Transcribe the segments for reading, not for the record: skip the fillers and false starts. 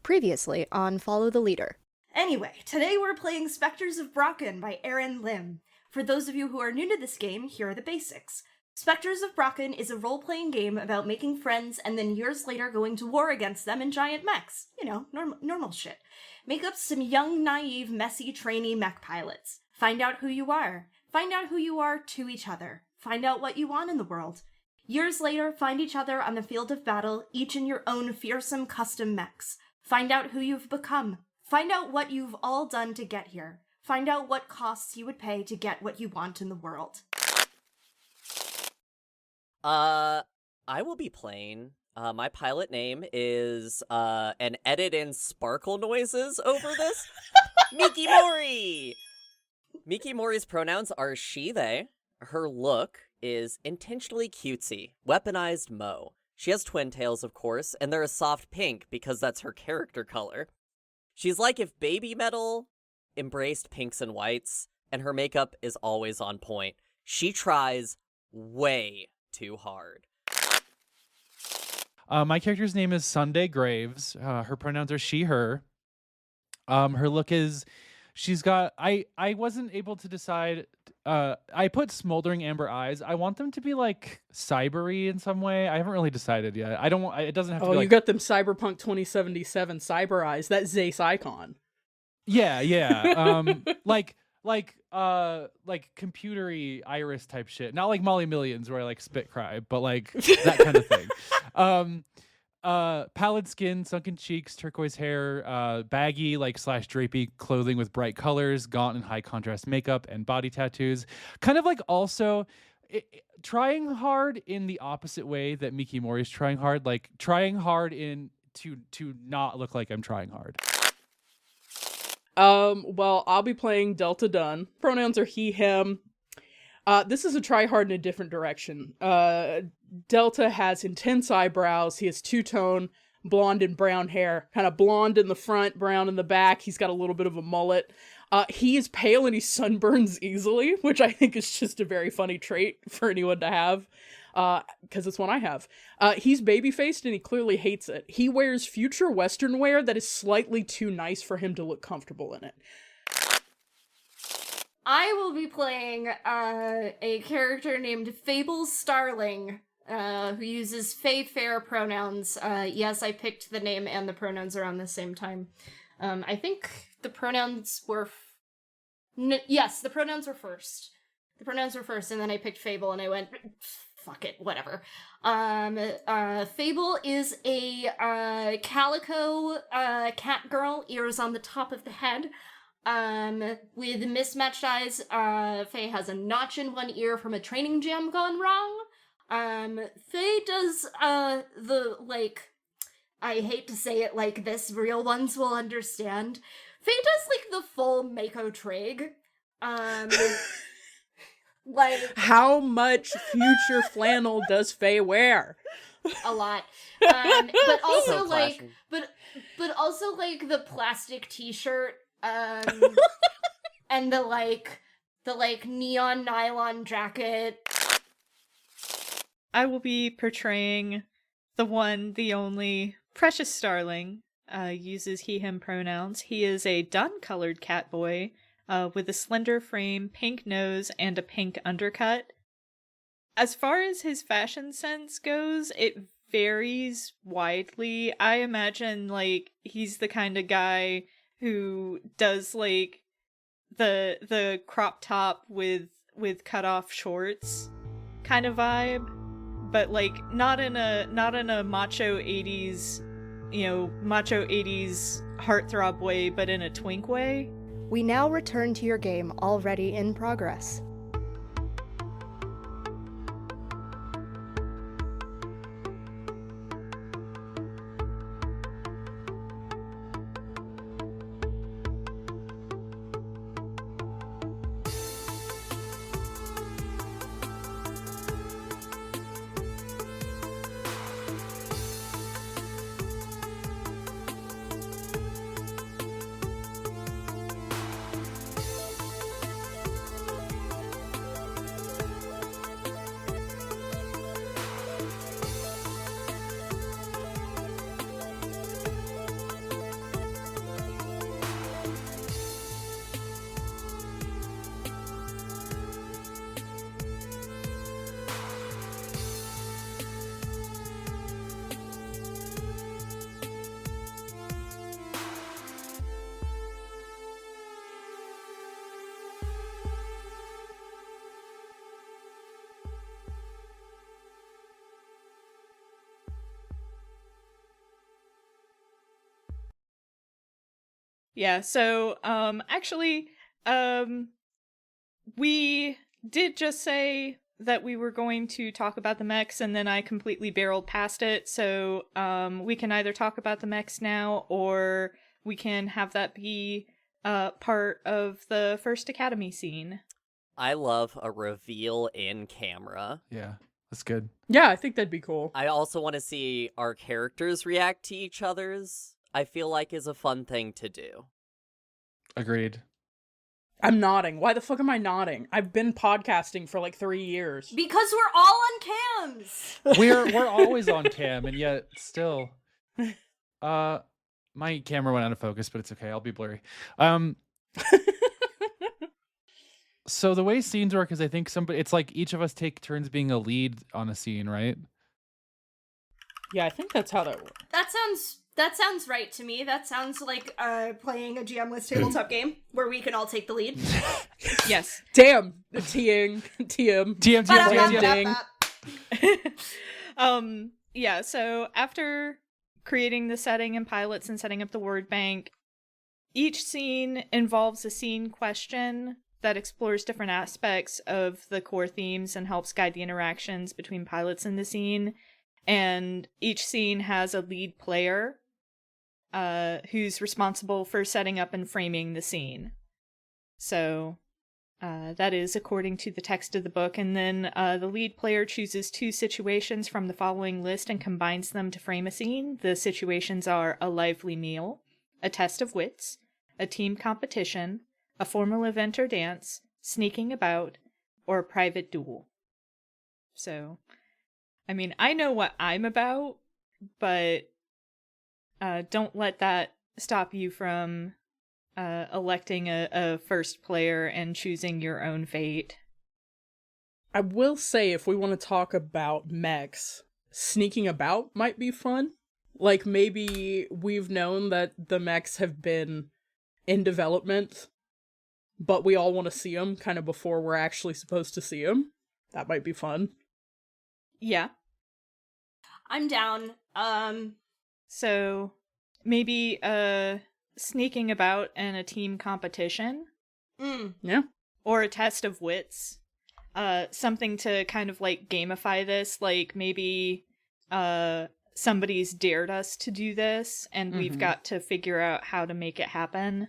Previously on Follow the Leader. Anyway, today we're playing Spectres of Brocken by Aaron Lim. For those of you who are new to this game, here are the basics. Spectres of Brocken is a role-playing game about making friends and then years later going to war against them in giant mechs. You know, normal shit. Make up some young, naive, messy, trainee mech pilots. Find out who you are. Find out who you are to each other. Find out what you want in the world. Years later, find each other on the field of battle, each in your own fearsome custom mechs. Find out who you've become. Find out what you've all done to get here. Find out what costs you would pay to get what you want in the world. I will be playing. My pilot name is, and edit in sparkle noises over this. Miki Mori! Miki Mori's pronouns are she, they. Her look is intentionally cutesy, weaponized Mo. She has twin tails, of course, and they're a soft pink because that's her character color. She's like if Baby Metal embraced pinks and whites, and her makeup is always on point. She tries way too hard. My character's name is Sunday Graves. Her pronouns are she, her. Her look is, she's got, I wasn't able to decide, I put smoldering amber eyes. I want them to be like cybery in some way. I haven't really decided yet. I don't want, it doesn't have to be you like, got them Cyberpunk 2077 cyber eyes, that Zace icon. yeah. like computery iris type shit. Not like Molly Millions where I like spit cry, but like that kind of thing. Pallid skin, sunken cheeks, turquoise hair, baggy like / drapey clothing with bright colors, gaunt and high contrast makeup, and body tattoos. Kind of like also trying hard in the opposite way that Miki Mori is trying hard, like trying hard in to not look like I'm trying hard. Well, I'll be playing Delta Dunn. Pronouns are he, him. This is a try hard in a different direction. Delta has intense eyebrows. He has two-tone blonde and brown hair. Kind of blonde in the front, brown in the back. He's got a little bit of a mullet. He is pale and he sunburns easily, which I think is just a very funny trait for anyone to have. Because it's one I have. He's baby-faced and he clearly hates it. He wears future Western wear that is slightly too nice for him to look comfortable in it. I will be playing a character named Fable Starling, who uses fae-fair pronouns. Yes, I picked the name and the pronouns around the same time. I think the pronouns were... yes, the pronouns were first. The pronouns were first, and then I picked Fable, and I went, fuck it, whatever. Fable is a calico cat girl, ears on the top of the head. With mismatched eyes. Faye has a notch in one ear from a training jam gone wrong. Faye does, I hate to say it like this, real ones will understand. Faye does, like, the full Mako Trigg. How much future flannel does Faye wear? A lot. But also, So like, clashing. but also, like, the plastic t-shirt, and the neon nylon jacket. I will be portraying the one, the only, Precious Starling. Uses he, him pronouns. He is a dun-colored cat boy, with a slender frame, pink nose, and a pink undercut. As far as his fashion sense goes, it varies widely. I imagine, like, he's the kind of guy who does, like, the crop top with cut off shorts kind of vibe, but like not in a macho 80s, macho 80s heartthrob way, but in a twink way. We now return to your game already in progress. Yeah, so actually we did just say that we were going to talk about the mechs, and then I completely barreled past it. So we can either talk about the mechs now, or we can have that be part of the first Academy scene. I love a reveal in camera. Yeah, that's good. Yeah, I think that'd be cool. I also want to see our characters react to each other's. I feel like is a fun thing to do. Agreed. I'm nodding. Why the fuck am I nodding? I've been podcasting for like 3 years. Because we're all on cams. We're always on cam, and yet still, my camera went out of focus, but it's okay. I'll be blurry. So the way scenes work is, I think it's like each of us take turns being a lead on a scene, right? Yeah, I think that's how that works. That sounds right to me. That sounds like playing a GM-less tabletop game where we can all take the lead. Yes. Damn, the TM. TM. Yeah, so after creating the setting and pilots and setting up the word bank, each scene involves a scene question that explores different aspects of the core themes and helps guide the interactions between pilots in the scene. And each scene has a lead player who's responsible for setting up and framing the scene. So that is according to the text of the book. And then the lead player chooses 2 situations from the following list and combines them to frame a scene. The situations are a lively meal, a test of wits, a team competition, a formal event or dance, sneaking about, or a private duel. So, I mean, I know what I'm about, but don't let that stop you from electing a first player and choosing your own fate. I will say, if we want to talk about mechs, sneaking about might be fun. Like, maybe we've known that the mechs have been in development, but we all want to see them kind of before we're actually supposed to see them. That might be fun. Yeah. I'm down. So maybe sneaking about and a team competition. Yeah. Or a test of wits. Something to kind of like gamify this, like maybe somebody's dared us to do this and we've got to figure out how to make it happen.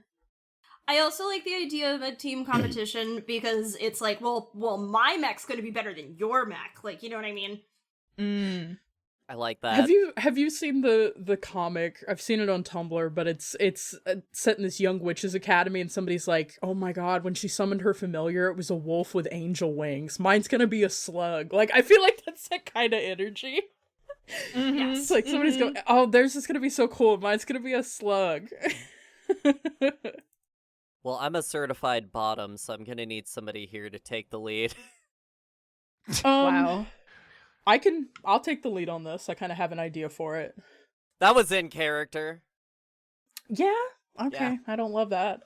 I also like the idea of a team competition because it's like, well, my mech's going to be better than your mech. Like, you know what I mean? I like that. Have you seen the comic? I've seen it on Tumblr, but it's set in this young witches academy, and somebody's like, "Oh my god, when she summoned her familiar, it was a wolf with angel wings. Mine's gonna be a slug." Like, I feel like that's that kind of energy. Yes. It's like somebody's going, "Oh, theirs is gonna be so cool. Mine's gonna be a slug." Well, I'm a certified bottom, so I'm gonna need somebody here to take the lead. Wow. I'll take the lead on this. I kind of have an idea for it. That was in character. Yeah. Okay. Yeah. I don't love that.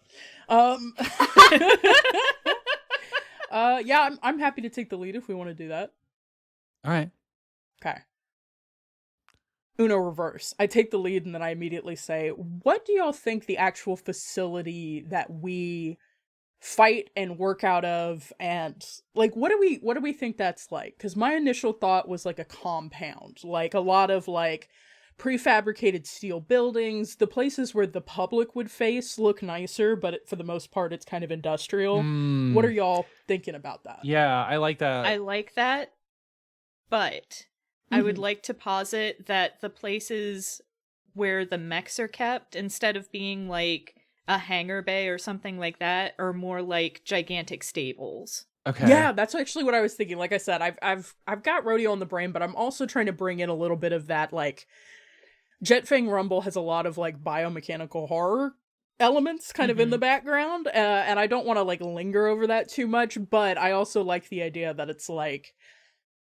Yeah, I'm happy to take the lead if we want to do that. All right. Okay. Uno reverse. I take the lead and then I immediately say, what do y'all think the actual facility that we fight and work out of, and like what do we think that's like? Because my initial thought was like a compound, like a lot of like prefabricated steel buildings. The places where the public would face look nicer, but for the most part it's kind of industrial. What are y'all thinking about that? Yeah, I like that. I like that, but I would like to posit that the places where the mechs are kept, instead of being like a hangar bay or something like that, are more like gigantic stables. Okay. Yeah, that's actually what I was thinking. Like I said, I've got rodeo on the brain, but I'm also trying to bring in a little bit of that, like Jetfang Rumble has a lot of like biomechanical horror elements kind of in the background, and I don't want to like linger over that too much, but I also like the idea that it's like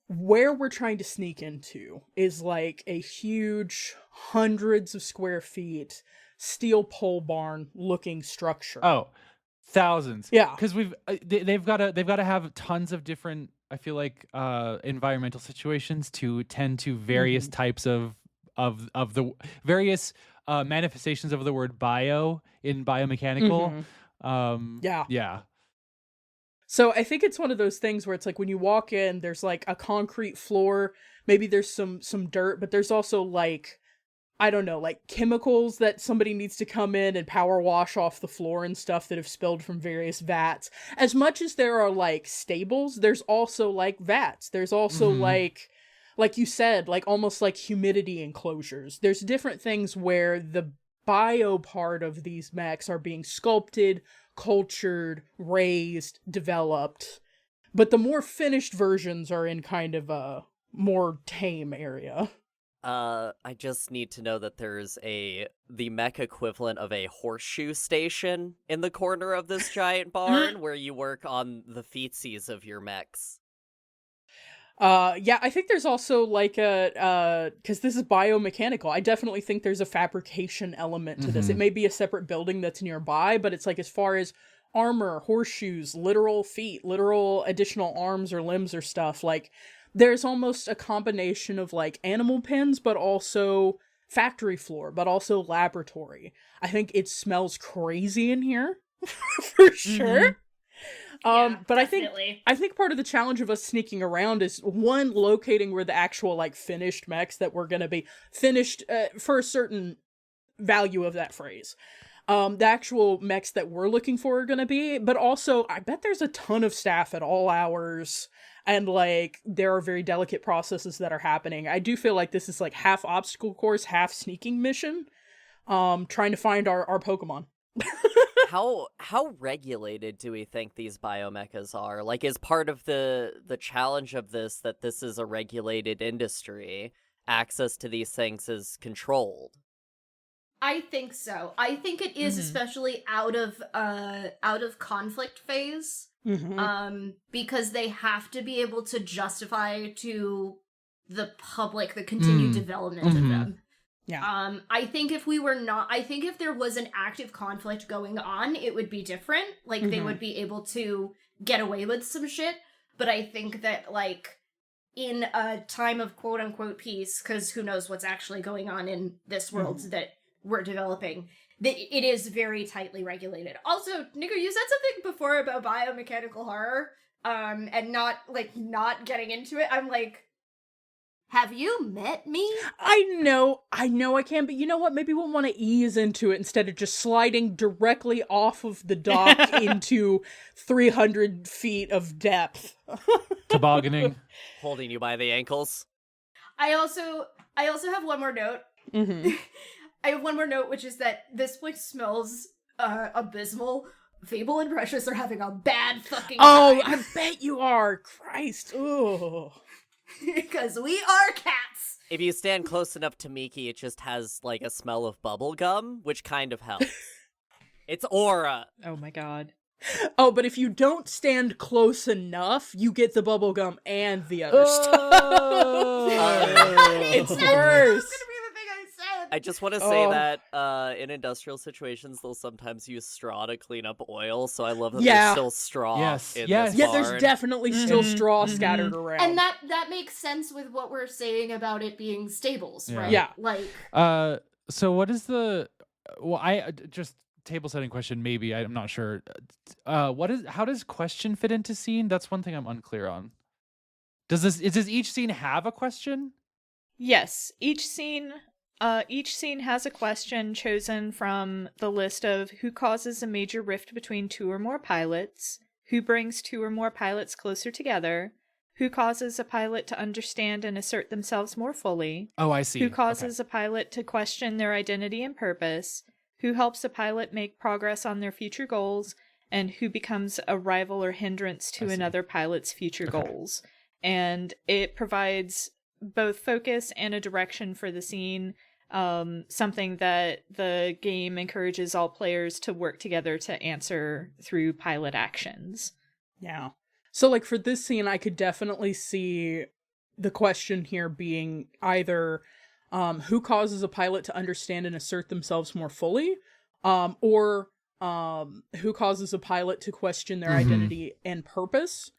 where we're trying to sneak into is like a huge hundreds of square feet steel pole barn looking structure. Oh, thousands. Yeah, because they've got to have tons of different, I feel like, environmental situations to tend to various types of of the various manifestations of the word bio in biomechanical. Yeah. So I think it's one of those things where it's like when you walk in, there's like a concrete floor, maybe there's some dirt, but there's also like, I don't know, like chemicals that somebody needs to come in and power wash off the floor and stuff that have spilled from various vats. As much as there are like stables, there's also like vats. There's also like you said, like almost like humidity enclosures. There's different things where the bio part of these mechs are being sculpted, cultured, raised, developed. But the more finished versions are in kind of a more tame area. I just need to know that there's the mech equivalent of a horseshoe station in the corner of this giant barn where you work on the feetsies of your mechs. Yeah, I think there's also like because this is biomechanical, I definitely think there's a fabrication element to this. It may be a separate building that's nearby, but it's like as far as armor, horseshoes, literal feet, literal additional arms or limbs or stuff, like there's almost a combination of like animal pens, but also factory floor, but also laboratory. I think it smells crazy in here for sure. But definitely. I think part of the challenge of us sneaking around is one, locating where the actual like finished mechs that we're gonna be finished for a certain value of that phrase. The actual mechs that we're looking for are gonna be, but also I bet there's a ton of staff at all hours, and like there are very delicate processes that are happening. I do feel like this is like half obstacle course, half sneaking mission, trying to find our Pokemon. How regulated do we think these biomechas are? Like, is part of the challenge of this that this is a regulated industry? Access to these things is controlled. I think so. I think it is especially out of conflict phase. Because they have to be able to justify to the public the continued development of them. Yeah. I think if there was an active conflict going on, it would be different. Like, they would be able to get away with some shit. But I think that, like, in a time of quote-unquote peace, because who knows what's actually going on in this world that we're developing, that it is very tightly regulated. Also, Nico, you said something before about biomechanical horror, and not getting into it. I'm like, have you met me? I know I can, but you know what? Maybe we'll want to ease into it instead of just sliding directly off of the dock into 300 feet of depth. Tobogganing. Holding you by the ankles. I also have one more note. I have one more note, which is that this place smells abysmal. Fable and Precious are having a bad fucking time. Oh, I bet you are. Christ. Ugh. Because we are cats. If you stand close enough to Miki, it just has, like, a smell of bubble gum, which kind of helps. It's aura. Oh my god. Oh, but if you don't stand close enough, you get the bubblegum and the other stuff. It's worse. I just want to say that in industrial situations, they'll sometimes use straw to clean up oil, so I love that there's still straw in this barn. Yeah, there's definitely still straw scattered around. And that makes sense with what we're saying about it being stables, right? Yeah. Like, so what is the... Well, I just... Table setting question, maybe. I'm not sure. How does question fit into scene? That's one thing I'm unclear on. Does each scene have a question? Yes, each scene has a question chosen from the list of who causes a major rift between two or more pilots, who brings two or more pilots closer together, who causes a pilot to understand and assert themselves more fully. Oh, I see. Who causes a pilot to question their identity and purpose, who helps a pilot make progress on their future goals, and who becomes a rival or hindrance to another pilot's future goals. And it provides both focus and a direction for the scene, something that the game encourages all players to work together to answer through pilot actions. Yeah. So, like, for this scene, I could definitely see the question here being either... who causes a pilot to understand and assert themselves more fully, or who causes a pilot to question their identity and purpose.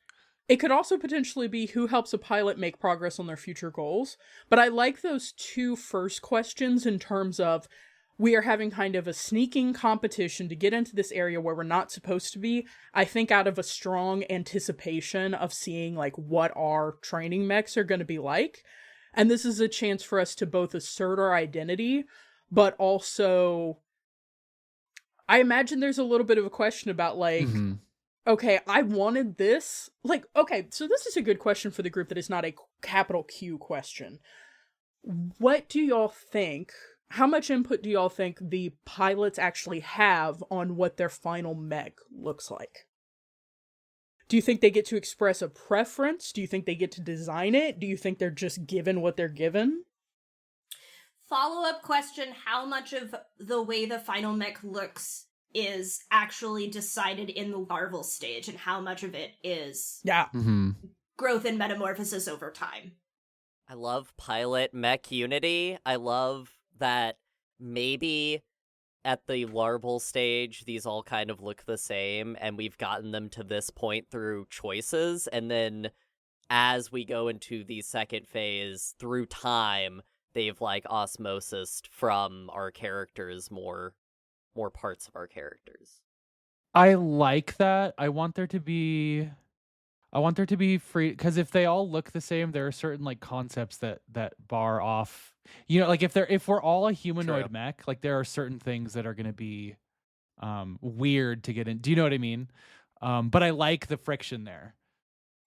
It could also potentially be who helps a pilot make progress on their future goals. But I like those two first questions in terms of we are having kind of a sneaking competition to get into this area where we're not supposed to be. I think out of a strong anticipation of seeing like what our training mechs are going to be like. And this is a chance for us to both assert our identity, but also I imagine there's a little bit of a question about like, okay, I wanted this. Like, okay, so this is a good question for the group that is not a capital Q question. What do y'all think? How much input do y'all think the pilots actually have on what their final mech looks like? Do you think they get to express a preference? Do you think they get to design it? Do you think they're just given what they're given? Follow-up question, how much of the way the final mech looks is actually decided in the larval stage, and how much of it is growth and metamorphosis over time? I love pilot mech unity. I love that maybe at the larval stage, these all kind of look the same, and we've gotten them to this point through choices, and then as we go into the second phase, through time, they've, like, osmosis from our characters, more parts of our characters. I like that. I want there to be free, because if they all look the same, there are certain like concepts that bar off. You know, like if we're all a humanoid mech, like there are certain things that are going to be weird to get in. Do you know what I mean? But I like the friction there.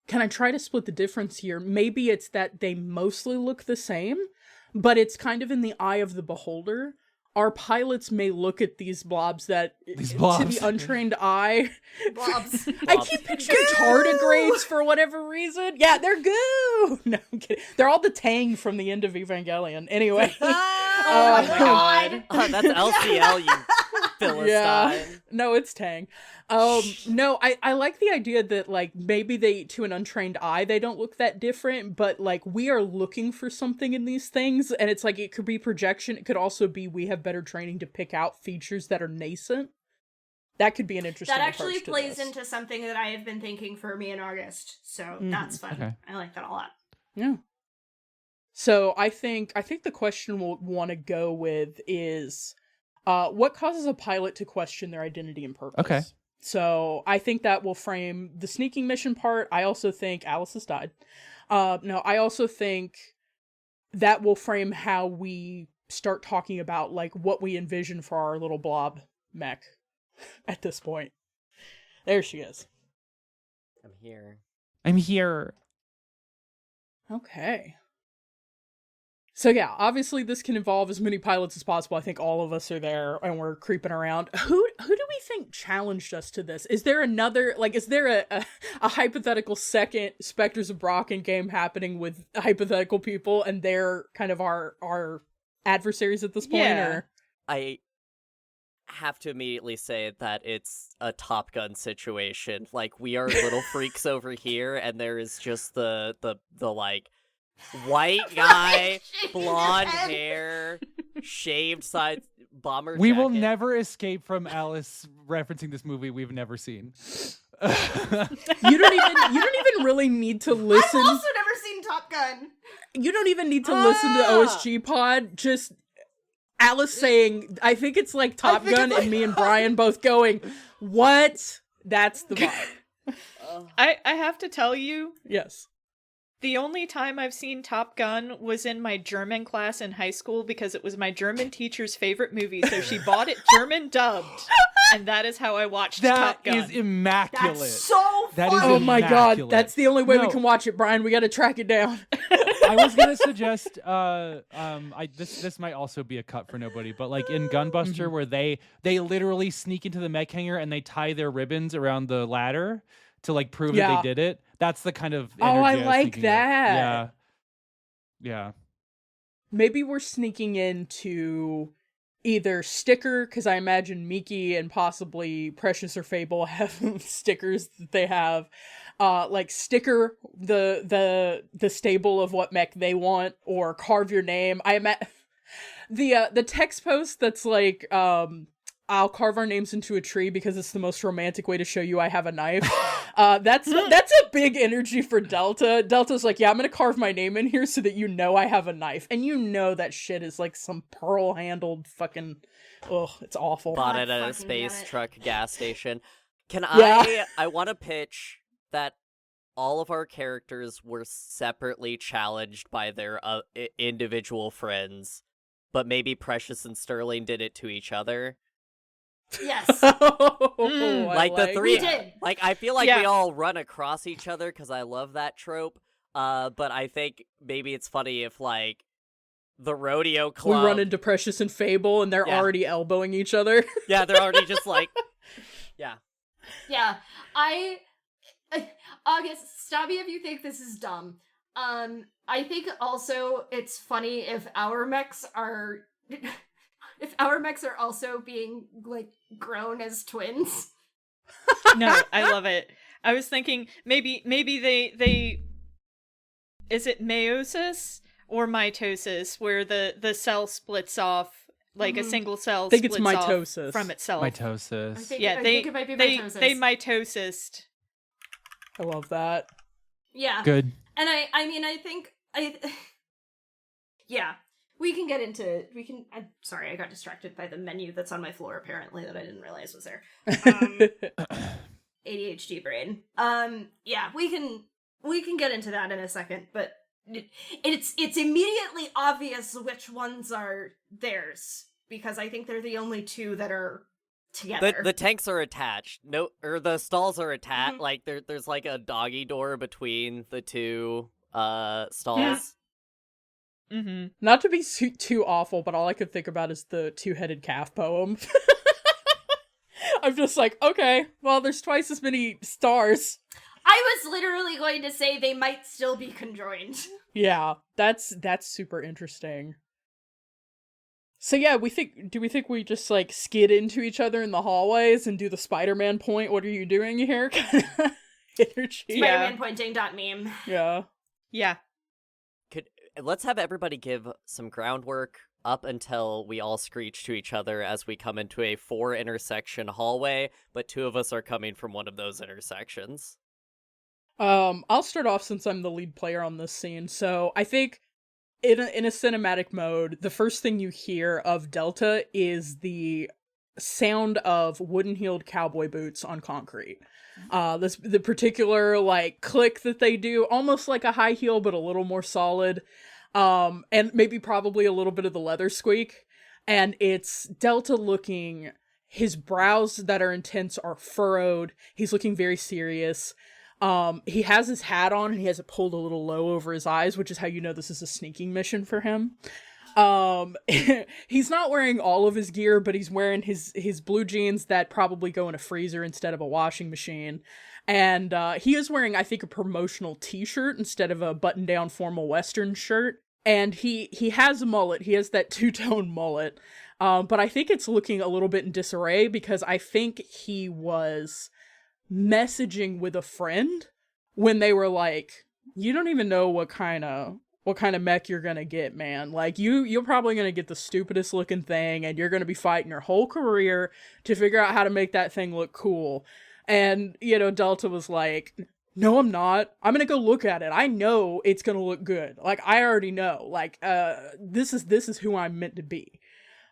Can I try to split the difference here? Maybe it's that they mostly look the same, but it's kind of in the eye of the beholder. Our pilots may look at these blobs to the untrained eye. Blobs. I keep picturing tardigrades for whatever reason. Yeah, they're goo. No, I'm kidding. They're all the Tang from the end of Evangelion. Anyway. Oh my god. That's LCL, you Philistine. Yeah. No, it's Tang. No, I like the idea that like maybe to an untrained eye they don't look that different, but like we are looking for something in these things, and it's like it could be projection, it could also be we have better training to pick out features that are nascent. That could be an interesting That actually approach to plays this. into something that I have been thinking for me in August, so that's fun. Okay. I like that a lot. Yeah. So I think the question we'll want to go with is what causes a pilot to question their identity and purpose? Okay. So I think that will frame the sneaking mission part. I also think Alice has died. No, I also think that will frame how we start talking about like what we envision for our little blob mech at this point. There she is. I'm here. Okay. So yeah, obviously this can involve as many pilots as possible. I think all of us are there and we're creeping around. Who do we think challenged us to this? Is there a hypothetical second Spectres of Brocken game happening with hypothetical people and they're kind of our adversaries at this point? Yeah. Or? I have to immediately say that it's a Top Gun situation. Like, we are little freaks over here, and there is just the like white guy, blonde hair, shaved sides, bomber jacket. We will never escape from Alice referencing this movie we've never seen. You don't even really need to listen. I've also never seen Top Gun. You don't even need to listen to OSG Pod. Just Alice saying, I think it's like Top Gun, and me and Brian both going, what? That's the vibe. I have to tell you, Yes. the only time I've seen Top Gun was in my German class in high school because it was my German teacher's favorite movie, so she bought it German dubbed, and that is how I watched That Top Gun. is immaculate. That's so That funny. is Oh my god, immaculate. that's the only way we No. can watch it, Brian. We gotta track it down. I was gonna suggest this might also be a cut for nobody, but like in Gunbuster where they literally sneak into the mech hangar and they tie their ribbons around the ladder to like prove that Yeah. they did it. That's the kind of Oh, I energy was like thinking of. that. Yeah. Maybe we're sneaking into either sticker, because I imagine Miki and possibly Precious or Fable have stickers that they have. Like sticker the stable of what mech they want, or carve your name. I imagine the text post that's like I'll carve our names into a tree because it's the most romantic way to show you I have a knife. That's a big energy for Delta. Delta's like, yeah, I'm gonna carve my name in here so that you know I have a knife. And you know that shit is like some pearl-handled fucking... Ugh, it's awful. Bought it God at a fucking space damn it. truck gas station. Can Yeah. I want to pitch that all of our characters were separately challenged by their individual friends, but maybe Precious and Sterling did it to each other. Yes. I Like the three, We did. like I feel like Yeah. we all run across each other because I love that trope. But I think maybe it's funny if like the rodeo We club, run into Precious and Fable and they're Yeah. already elbowing each other. yeah, they're already just like, yeah. Yeah, August, stop me if you think this is dumb. I think also it's funny if our mechs are also being like grown as twins. No, I love it. I was thinking maybe they is it meiosis or mitosis where the cell splits off like a Mhm. single cell I think it's splits off mitosis. from itself. Mitosis. Yeah, I they think it might be they mitosis. they mitosised. I love that. Yeah. Good. And I mean, I think yeah, I'm sorry, I got distracted by the menu that's on my floor apparently that I didn't realize was there. ADHD brain. Yeah, we can get into that in a second, but it's immediately obvious which ones are theirs because I think they're the only two that are together. The tanks are attached. No, or the stalls are attached. Mhm. Like there's like a doggy door between the two stalls. Yeah. Mm-hmm. Not to be too awful, but all I could think about is the two-headed calf poem. I'm just like, okay, well, there's twice as many stars. I was literally going to say they might still be conjoined. Yeah, that's super interesting. So yeah, do we think we just like skid into each other in the hallways and do the Spider-Man point? What are you doing here? Kind of energy. Yeah. Spider-Man pointing dot meme. Yeah. Yeah. Let's have everybody give some groundwork up until we all screech to each other as we come into a 4-intersection hallway, but 2 of us are coming from one of those intersections. I'll start off since I'm the lead player on this scene. So I think in a cinematic mode, the first thing you hear of Delta is the sound of wooden-heeled cowboy boots on concrete. The particular like click that they do, almost like a high heel, but a little more solid. And maybe probably a little bit of the leather squeak. And it's Delta looking, his brows that are intense are furrowed. He's looking very serious. He has his hat on and he has it pulled a little low over his eyes, which is how you know this is a sneaking mission for him. He's not wearing all of his gear, but he's wearing his blue jeans that probably go in a freezer instead of a washing machine. And, he is wearing, I think, a promotional t-shirt instead of a button-down formal Western shirt. And he has a mullet. He has that two-tone mullet. But I think it's looking a little bit in disarray because I think he was messaging with a friend when they were like, you don't even know what kind of mech you're gonna get, man. Like, you're probably gonna get the stupidest looking thing, and you're gonna be fighting your whole career to figure out how to make that thing look cool. And, you know, Delta was like, no, I'm not. I'm gonna go look at it. I know it's gonna look good. Like, I already know. Like, this is who I'm meant to be.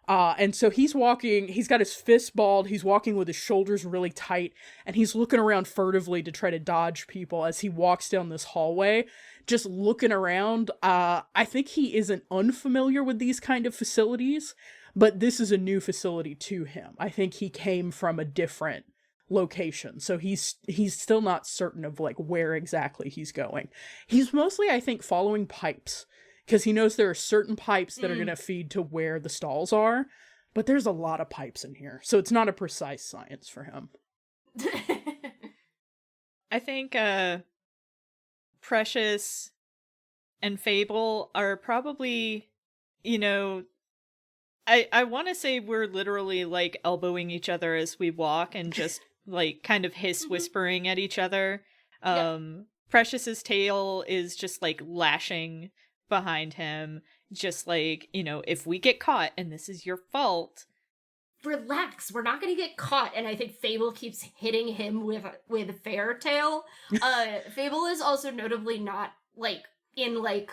And so he's got his fists balled, he's walking with his shoulders really tight, and he's looking around furtively to try to dodge people as he walks down this hallway, just looking around. I think he isn't unfamiliar with these kind of facilities, but this is a new facility to him. I think he came from a different location, so he's still not certain of like where exactly he's going. He's mostly, I think, following pipes, because he knows there are certain pipes that are going to feed to where the stalls are, but there's a lot of pipes in here, so it's not a precise science for him. I think Precious and Fable are probably, you know, I want to say we're literally like elbowing each other as we walk and just like kind of hiss whispering at each other. Precious's tail is just like lashing behind him, just like, you know, if we get caught and this is your fault, relax, we're not gonna get caught. And I think Fable keeps hitting him with Fairtail. Fable is also notably not like in like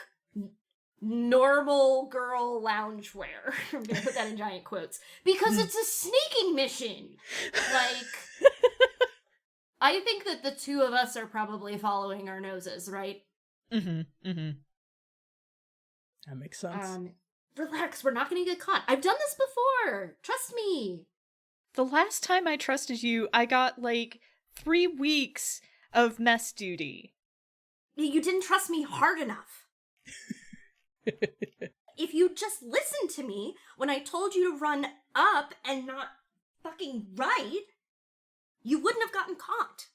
normal girl loungewear. I'm gonna put that in giant quotes because it's a sneaking mission. Like, I think that the two of us are probably following our noses, right? That makes sense. Relax, we're not gonna get caught. I've done this before. Trust me. The last time I trusted you, I got like 3 weeks of mess duty. You didn't trust me hard enough. If you just listened to me when I told you to run up and not fucking right, you wouldn't have gotten caught.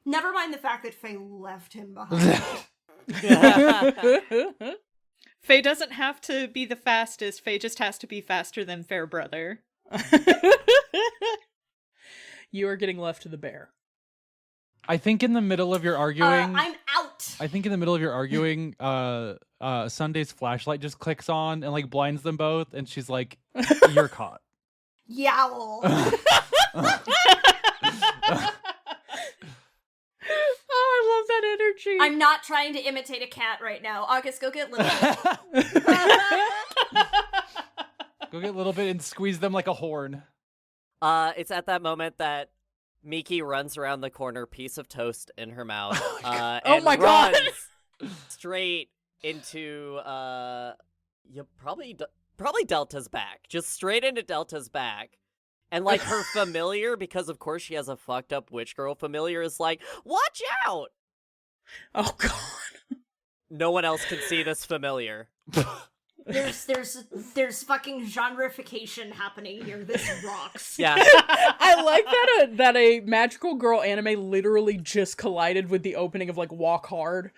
Never mind the fact that Faye left him behind. Faye doesn't have to be the fastest, Faye just has to be faster than Fairbrother. You are getting left to the bear. I think in the middle of your arguing, I'm out. I think in the middle of your arguing, Sunday's flashlight just clicks on and like blinds them both, and she's like, "You're caught." Yowl. Oh, I love that energy. I'm not trying to imitate a cat right now. August, go get Little. Go get a little bit and squeeze them like a horn. It's at that moment that Miki runs around the corner, piece of toast in her mouth, Oh and my God. runs straight into probably Delta's back, just straight into Delta's back. And like her familiar, because of course she has a fucked up witch girl familiar, is like, "Watch out!" Oh God. No one else can see this familiar. There's fucking genreification happening here. This rocks. Yeah. I like that a magical girl anime literally just collided with the opening of like Walk Hard.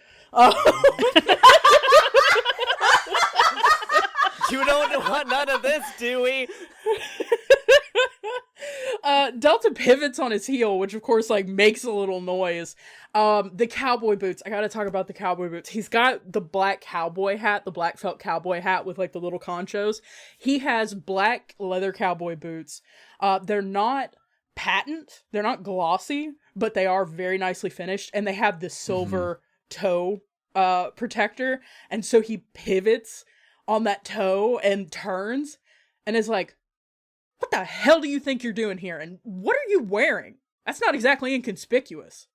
You don't want none of this, do we? Delta pivots on his heel, which of course like makes a little noise. The cowboy boots. I gotta talk about the cowboy boots. He's got the black cowboy hat, the black felt cowboy hat with like the little conchos. He has black leather cowboy boots. They're not patent, they're not glossy, but they are very nicely finished, and they have the silver toe protector, and so he pivots on that toe and turns and is like, "What the hell do you think you're doing here? And what are you wearing? That's not exactly inconspicuous."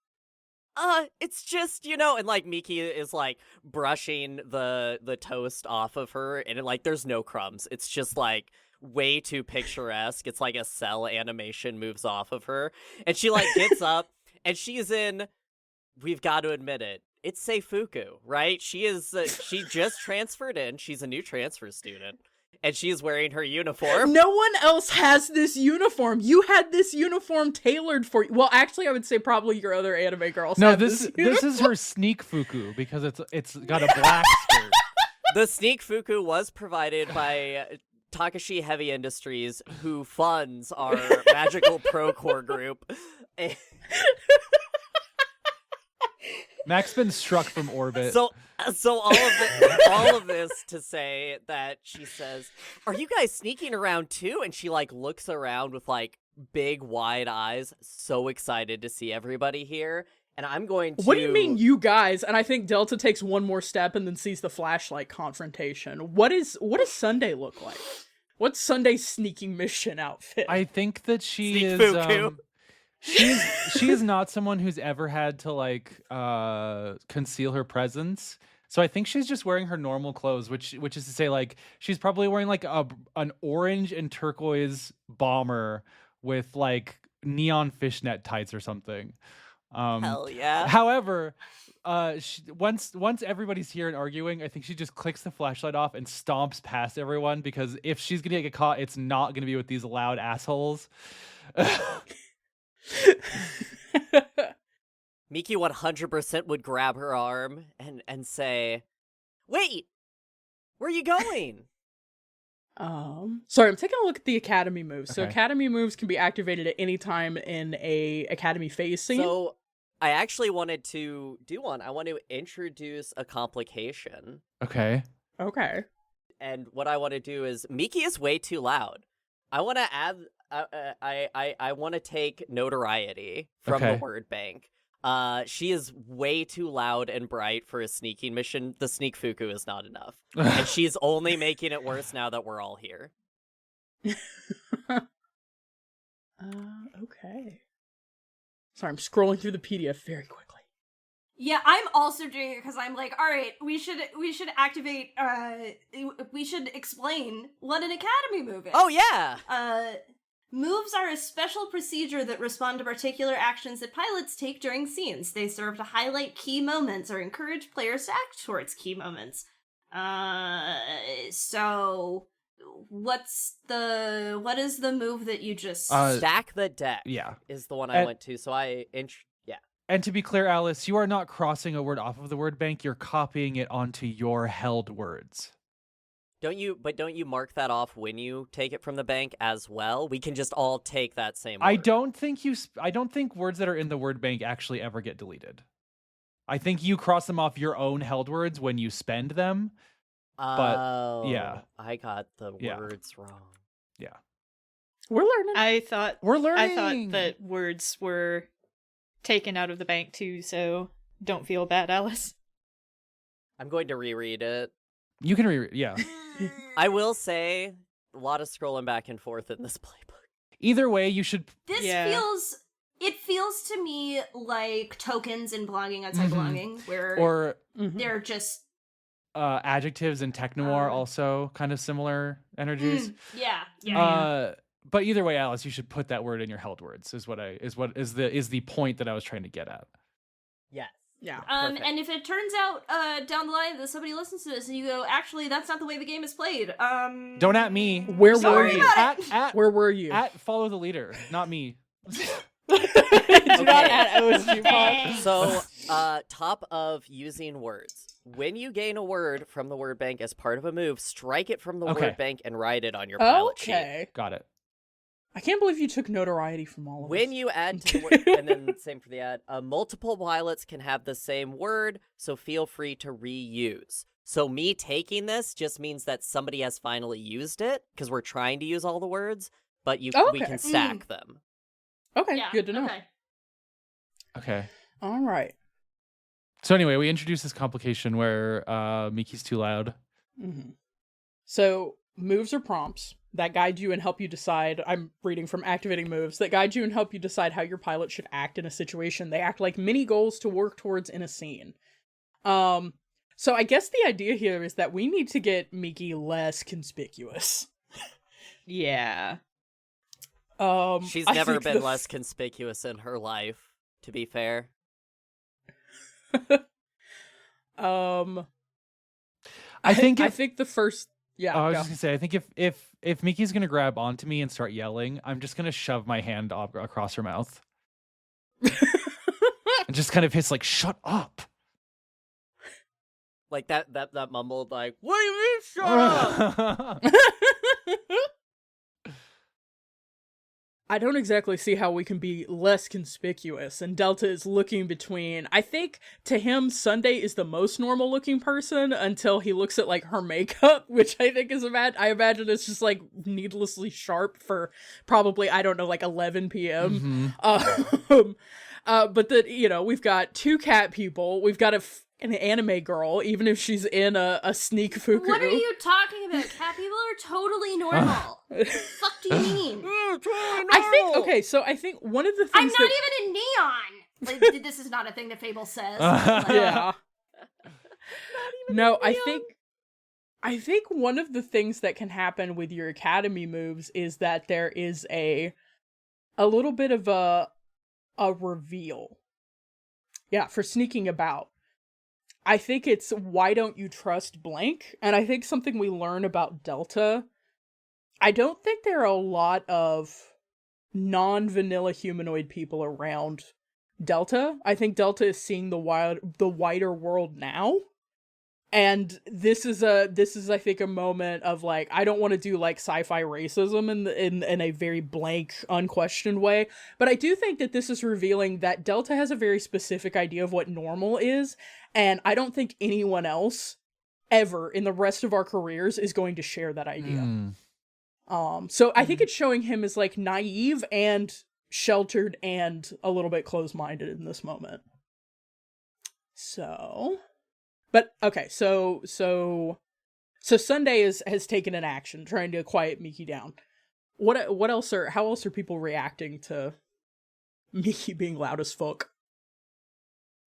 It's just, and like Miki is like brushing the toast off of her, and like there's no crumbs. It's just like way too picturesque. It's like a cell animation moves off of her, and she like gets up, and she's in, we've got to admit it, it's Seifuku, right? She is, she just transferred in. She's a new transfer student. And she's wearing her uniform. No one else has this uniform. You had this uniform tailored for you. Well, actually, I would say probably your other anime girls. No, have this uniform. is her sneak fuku because it's got a black skirt. The sneak fuku was provided by Takashi Heavy Industries, who funds our magical procore group. Mac's been struck from orbit. So all of this to say that she says, "Are you guys sneaking around too?" And she like looks around with like big wide eyes, so excited to see everybody here. And I'm going to. What do you mean, you guys? And I think Delta takes one more step and then sees the flashlight confrontation. What does Sunday look like? What's Sunday's sneaking mission outfit? I think that she Sneak is fuku. she is not someone who's ever had to like conceal her presence. So I think she's just wearing her normal clothes, which is to say, like, she's probably wearing like an orange and turquoise bomber with like neon fishnet tights or something. Hell yeah. However, once everybody's here and arguing, I think she just clicks the flashlight off and stomps past everyone, because if she's gonna get caught, it's not gonna be with these loud assholes. Miki 100% would grab her arm and say, "Wait, where are you going?" Sorry, I'm taking a look at the academy moves. So Okay. academy moves can be activated at any time in a academy phase scene. So I actually wanted to do one. I want to introduce a complication. Okay. Okay. And what I want to do is, Miki is way too loud. I want to add. I want to take notoriety from the Okay. word bank. She is way too loud and bright for a sneaking mission. The sneak fuku is not enough, and she's only making it worse now that we're all here. Okay. Sorry, I'm scrolling through the PDF very quickly. Yeah, I'm also doing it because I'm like, all right, we should activate. We should explain what an academy move is. Oh yeah. Moves are a special procedure that respond to particular actions that pilots take during scenes. They serve to highlight key moments or encourage players to act towards key moments. So what is the move that you just Stack the deck. Yeah. Is the one I And- went to. So yeah. And to be clear, Alice, you are not crossing a word off of the word bank. You're copying it onto your held words. Don't you mark that off when you take it from the bank as well? We can just all take that same word. I don't think words that are in the word bank actually ever get deleted. I think you cross them off your own held words when you spend them. Oh, yeah. I got the Yeah. words wrong. We're learning. I thought We're learning. I thought that words were taken out of the bank too, so don't feel bad, Alice. I'm going to reread it. You can read. Yeah. I will say a lot of scrolling back and forth in this playbook. Either way, you should. This Yeah. feels to me like tokens in blogging outside Mhm. blogging, where Or Mhm. they're just adjectives and technoir also kind of similar energies. yeah. But either way, Alice, you should put that word in your held words. Is the point that I was trying to get at. Yes. Yeah. Perfect. And if it turns out down the line that somebody listens to this and you go, actually, that's not the way the game is played. Don't at me. Where Sorry were you? about it. At Where were you? at follow the leader, not me. Do not at OSG pod. So, top of using words. When you gain a word from the word bank as part of a move, strike it from the Okay. word bank and write it on your pilot sheet. Okay. Got it. I can't believe you took notoriety from all of When us. you add to the word, and then same for the ad, multiple pilots can have the same word, so feel free to reuse. So me taking this just means that somebody has finally used it, because we're trying to use all the words, but we Okay. can stack them. Okay, Yeah, good to know. okay. Okay. All right. So anyway, we introduced this complication where Miki's too loud. Mm-hmm. So moves are prompts that guide you and help you decide. I'm reading from activating moves that guide you and help you decide how your pilot should act in a situation. They act like mini goals to work towards in a scene. So I guess the idea here is that we need to get Miki less conspicuous. Yeah. She's I never think been the- less conspicuous in her life, to be fair. I think I if, think the first I was go. just gonna say, I think if Miki's gonna grab onto me and start yelling, I'm just gonna shove my hand across her mouth and just kind of hiss like, "Shut up!" Like that mumbled like, "What do you mean, shut up?" I don't exactly see how we can be less conspicuous, and Delta is looking between. I think to him, Sunday is the most normal looking person until he looks at like her makeup, which I think is I imagine it's just like needlessly sharp for probably, I don't know, like 11 p.m. Mhm. But we've got two cat people, we've got an anime girl, even if she's in a sneak fuku. What are you talking about? Cat people are totally normal. Fuck do you mean? I think I think one of the things I'm not that, even in neon. Like, this is not a thing that Fable says. Like, yeah. No, I think one of the things that can happen with your academy moves is that there is a little bit of a reveal. Yeah, for sneaking about. I think it's why don't you trust blank? And I think something we learn about Delta, I don't think there are a lot of non-vanilla humanoid people around Delta. I think Delta is seeing the wider world now. And this is I think a moment of like, I don't want to do like sci-fi racism in a very blank, unquestioned way, but I do think that this is revealing that Delta has a very specific idea of what normal is, and I don't think anyone else ever in the rest of our careers is going to share that idea. So I think it's showing him as like naive and sheltered and a little bit closed-minded in this moment. So, but okay, so Sunday has taken an action trying to quiet Miki down. What else how else are people reacting to Miki being loud as fuck?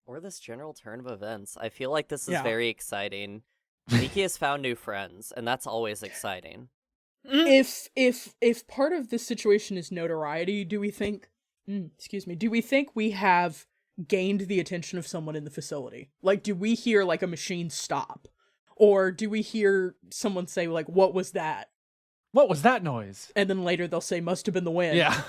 Or this general turn of events. I feel like this is Yeah. very exciting. Miki has found new friends, and that's always exciting. If part of this situation is notoriety, do we think we have gained the attention of someone in the facility? Like, do we hear like a machine stop? Or do we hear someone say like, what was that? What was that noise? And then later they'll say, must have been the wind. Yeah.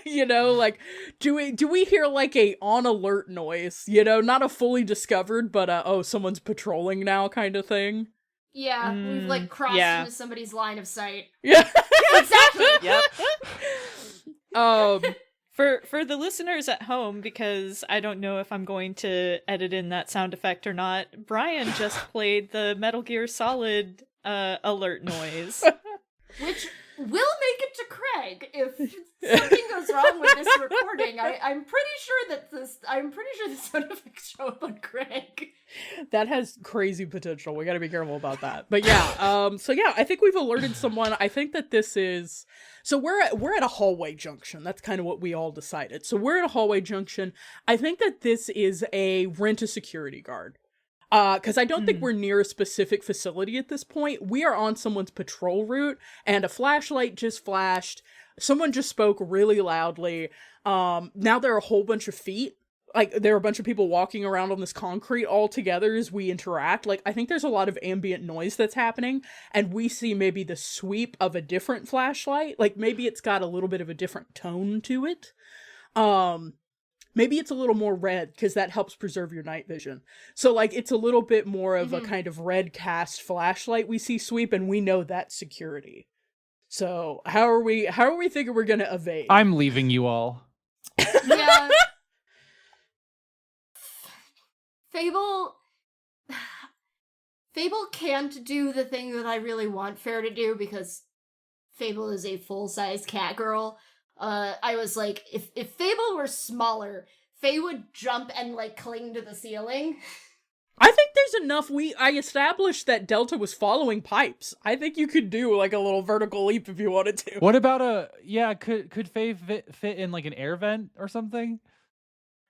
You know, like, do we hear like a on alert noise? You know, not a fully discovered, but oh, someone's patrolling now kind of thing. Yeah, we've like crossed yeah. into somebody's line of sight. Yeah. Exactly. Yep. For the listeners at home, because I don't know if I'm going to edit in that sound effect or not, Brian just played the Metal Gear Solid alert noise. Which will make it to Craig if something goes wrong with this recording. I'm pretty sure the sound effects show up on Craig. That has crazy potential. We got to be careful about that. But yeah, so yeah, I think we've alerted someone. I think that this is so we're at a hallway junction. That's kind of what we all decided. So we're at a hallway junction. I think that this is a rent a security guard. Because I don't think we're near a specific facility at this point. We are on someone's patrol route, and a flashlight just flashed. Someone just spoke really loudly. Now there are a whole bunch of feet. Like, there are a bunch of people walking around on this concrete all together as we interact. Like, I think there's a lot of ambient noise that's happening, and we see maybe the sweep of a different flashlight. Like, maybe it's got a little bit of a different tone to it. Maybe it's a little more red, because that helps preserve your night vision. So, like, it's a little bit more of a kind of red cast flashlight we see sweep, and we know that's security. So, how are we thinking we're gonna evade? I'm leaving you all. Yeah. Fable can't do the thing that I really want Fair to do because Fable is a full-size cat girl. I was like, if Fable were smaller, Faye would jump and like cling to the ceiling. I think there's enough. I established that Delta was following pipes. I think you could do like a little vertical leap if you wanted to. What about could Faye fit in like an air vent or something?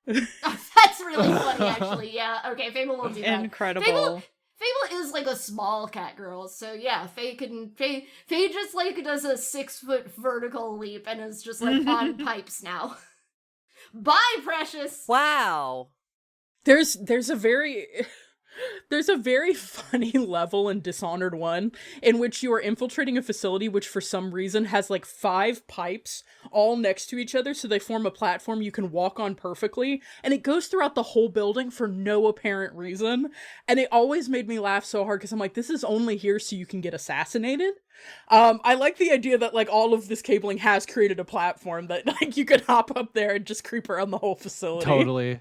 That's really funny, actually. Yeah. Okay, Fable will do that. Incredible. Fable is like a small cat girl, so yeah, Faye just like does a 6-foot vertical leap and is just like on pipes now. Bye, Precious. Wow. There's a very funny level in Dishonored 1 in which you are infiltrating a facility which for some reason has like 5 pipes all next to each other so they form a platform you can walk on perfectly, and it goes throughout the whole building for no apparent reason, and it always made me laugh so hard because I'm like, this is only here so you can get assassinated. I like the idea that like all of this cabling has created a platform that like you could hop up there and just creep around the whole facility. Totally.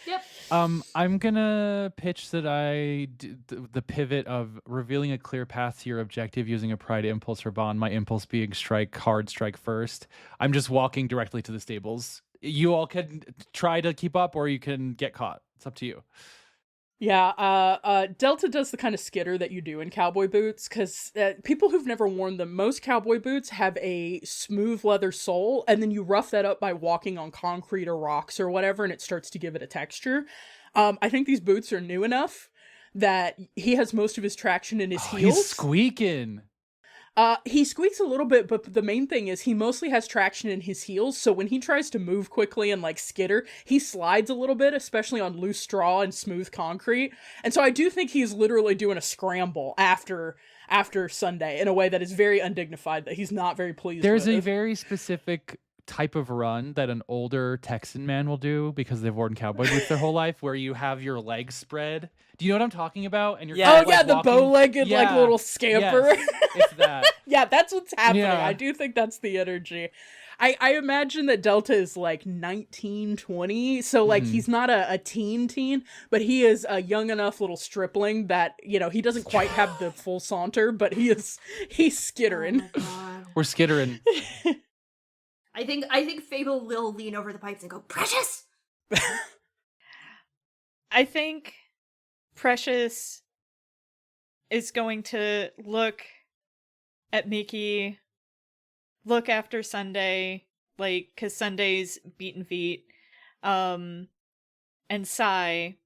Yep. I'm gonna pitch that the pivot of revealing a clear path to your objective using a pride impulse or bond, my impulse being hard strike first. I'm just walking directly to the stables. You all can try to keep up or you can get caught. It's up to you. Yeah, Delta does the kind of skitter that you do in cowboy boots, because people who've never worn them, most cowboy boots have a smooth leather sole, and then you rough that up by walking on concrete or rocks or whatever, and it starts to give it a texture. I think these boots are new enough that he has most of his traction in his heels. He's squeaking. He squeaks a little bit, but the main thing is he mostly has traction in his heels, so when he tries to move quickly and, like, skitter, he slides a little bit, especially on loose straw and smooth concrete. And so I do think he's literally doing a scramble after Sunday in a way that is very undignified, that he's not very pleased There's with. a very specific type of run that an older Texan man will do because they've worn cowboy boots their whole life, where you have your legs spread. Do you know what I'm talking about? And you're Yeah. kind Oh of, yeah, like, the walking- bow-legged like Yeah. little scamper. Yes, it's that. Yeah, that's what's happening. Yeah. I do think that's the energy. I imagine that Delta is like 19, 20, so like Mhm. he's not a teen, but he is a young enough little stripling that, you know, he doesn't quite have the full saunter, but he's skittering. Oh my God. We're skittering. I think Fable will lean over the pipes and go, Precious! I think Precious is going to look at Mickey, look after Sunday, like, because Sunday's beaten feet, and sigh,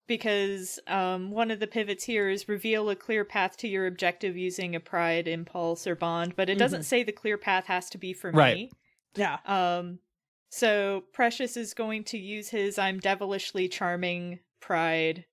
because one of the pivots here is reveal a clear path to your objective using a pride, impulse, or bond, but it doesn't say the clear path has to be for Right. me. Yeah. So Precious is going to use his I'm devilishly charming pride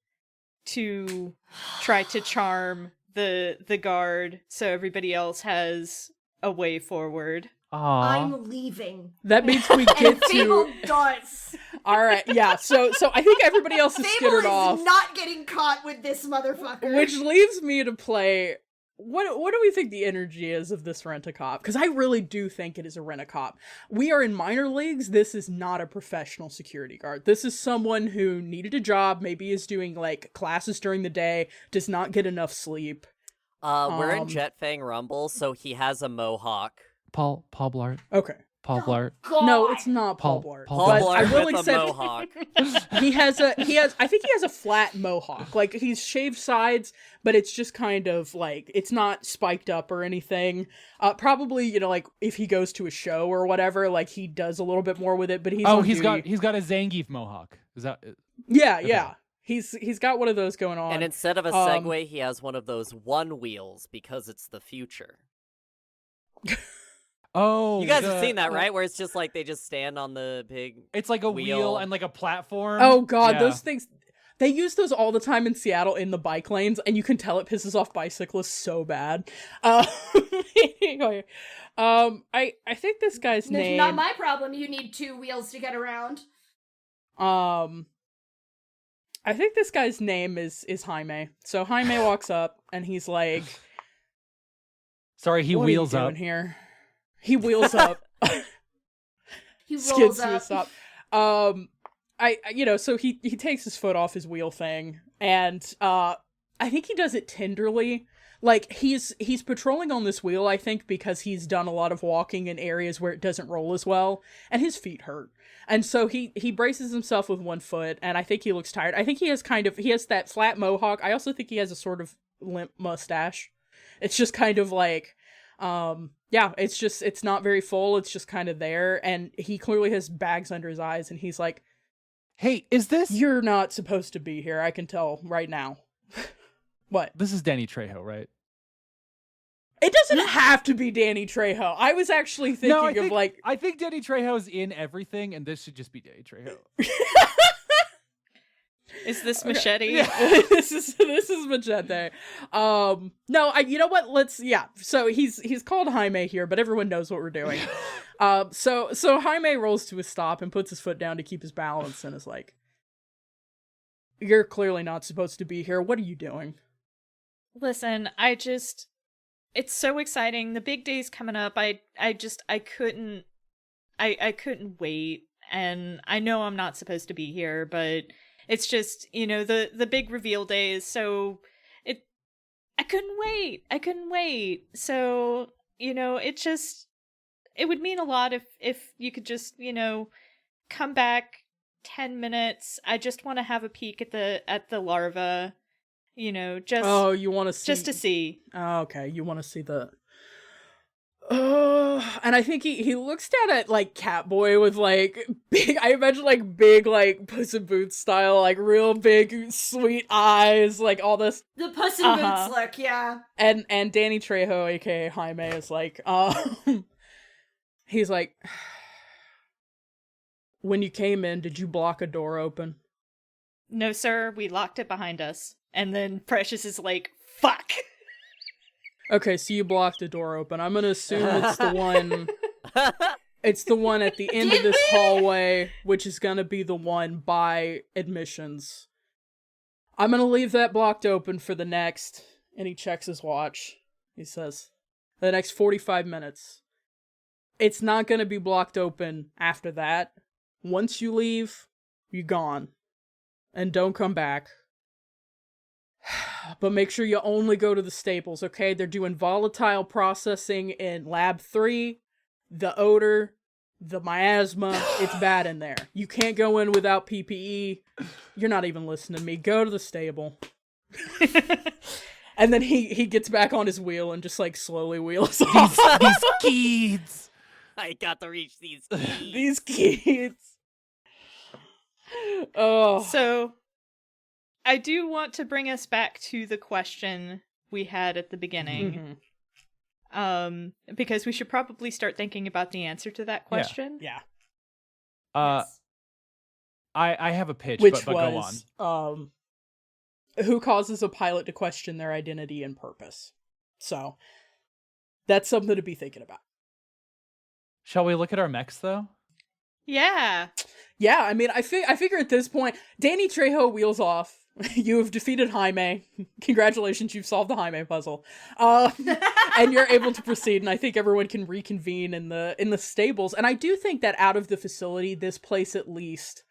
to try to charm the guard so everybody else has a way forward. Aww. I'm leaving. That means we And get Fable to does. all right. Yeah. So I think everybody else is Fable skittered is off, not getting caught with this motherfucker. which leaves me to play. What do we think the energy is of this rent-a-cop? Because I really do think it is a rent-a-cop. We are in minor leagues. This is not a professional security guard. This is someone who needed a job, maybe is doing like classes during the day, does not get enough sleep. We're in Um, Jet Fang Rumble, so he has a mohawk. Paul Blart. Okay. Paul Blart. God. No, it's not Paul Paul- Blart. Paul But Blart I really with a said mohawk. I think he has a flat mohawk. Like he's shaved sides, but it's just kind of like it's not spiked up or anything. Probably, you know, like if he goes to a show or whatever, like he does a little bit more with it, but he's on He's duty. got a Zangief mohawk. Is that Yeah, okay. yeah. He's got one of those going on. And instead of a Segway, he has one of those one wheels because it's the future. Oh, You guys have the- seen that, right? Where it's just like they just stand on the big. It's like a wheel wheel. and like a platform. Oh god, Yeah. those things they use those all the time in Seattle in the bike lanes, and you can tell it pisses off bicyclists so bad. Anyway, I think this guy's It's name. not my problem. You need two wheels to get around. I think this guy's name is Jaime. So Jaime walks up and he's like, Sorry, he "What wheels are you up. doing here?" He wheels up. He rolls Skids to a up. stop. So he takes his foot off his wheel thing, and I think he does it tenderly. Like he's patrolling on this wheel, I think, because he's done a lot of walking in areas where it doesn't roll as well, and his feet hurt. And so he braces himself with one foot, and I think he looks tired. I think he has that flat mohawk. I also think he has a sort of limp mustache. It's just kind of like it's not very full, it's just kind of there, and he clearly has bags under his eyes, and he's like, Hey, is this "You're not supposed to be here, I can tell right now." What? This is Danny Trejo, right? It doesn't have to be Danny Trejo. I was actually thinking of like I think Danny Trejo's in everything, and this should just be Danny Trejo. Is this Machete? this is Machete. No, you know what? So he's called Jaime here, but everyone knows what we're doing. So Jaime rolls to a stop and puts his foot down to keep his balance and is like, "You're clearly not supposed to be here. What are you doing?" Listen, it's so exciting. The big day's coming up. I couldn't wait. And I know I'm not supposed to be here, but it's just, the big reveal day is so I couldn't wait. So, it would mean a lot if you could just, come back 10 minutes. I just want to have a peek at the larva, just You want to see? just to see. Oh, okay, you want to see the. And I think he looks down at like Catboy with like big. I imagine like big like Puss in Boots style, like real big sweet eyes, like all this. The Puss in Uh-huh. Boots look, yeah. And Danny Trejo, aka Jaime, is like, he's like, "When you came in, did you block a door open?" No, sir, we locked it behind us. And then Precious is like, fuck. Okay, so you blocked the door open. I'm gonna assume it's the one. It's the one at the end of this hallway, which is gonna be the one by admissions. I'm gonna leave that blocked open for the next, and he checks his watch. He says, the next 45 minutes. It's not gonna be blocked open after that. Once you leave, you're gone. And don't come back. But make sure you only go to the staples, okay? They're doing volatile processing in Lab 3. The odor, the miasma, it's bad in there. You can't go in without PPE. You're not even listening to me. Go to the stable. And then he gets back on his wheel and just like slowly wheels off. These kids. I got to reach these keys. These kids. Oh. So, I do want to bring us back to the question we had at the beginning. Mhm. Because we should probably start thinking about the answer to that question. Yeah. Yes. I have a pitch, Which but go on. was, who causes a pilot to question their identity and purpose? So, that's something to be thinking about. Shall we look at our mechs though? Yeah. Yeah, I mean, I figure at this point, Danny Trejo wheels off. You have defeated Jaime. Congratulations, you've solved the Jaime puzzle. And you're able to proceed, and I think everyone can reconvene in the stables. And I do think that out of the facility, this place at least,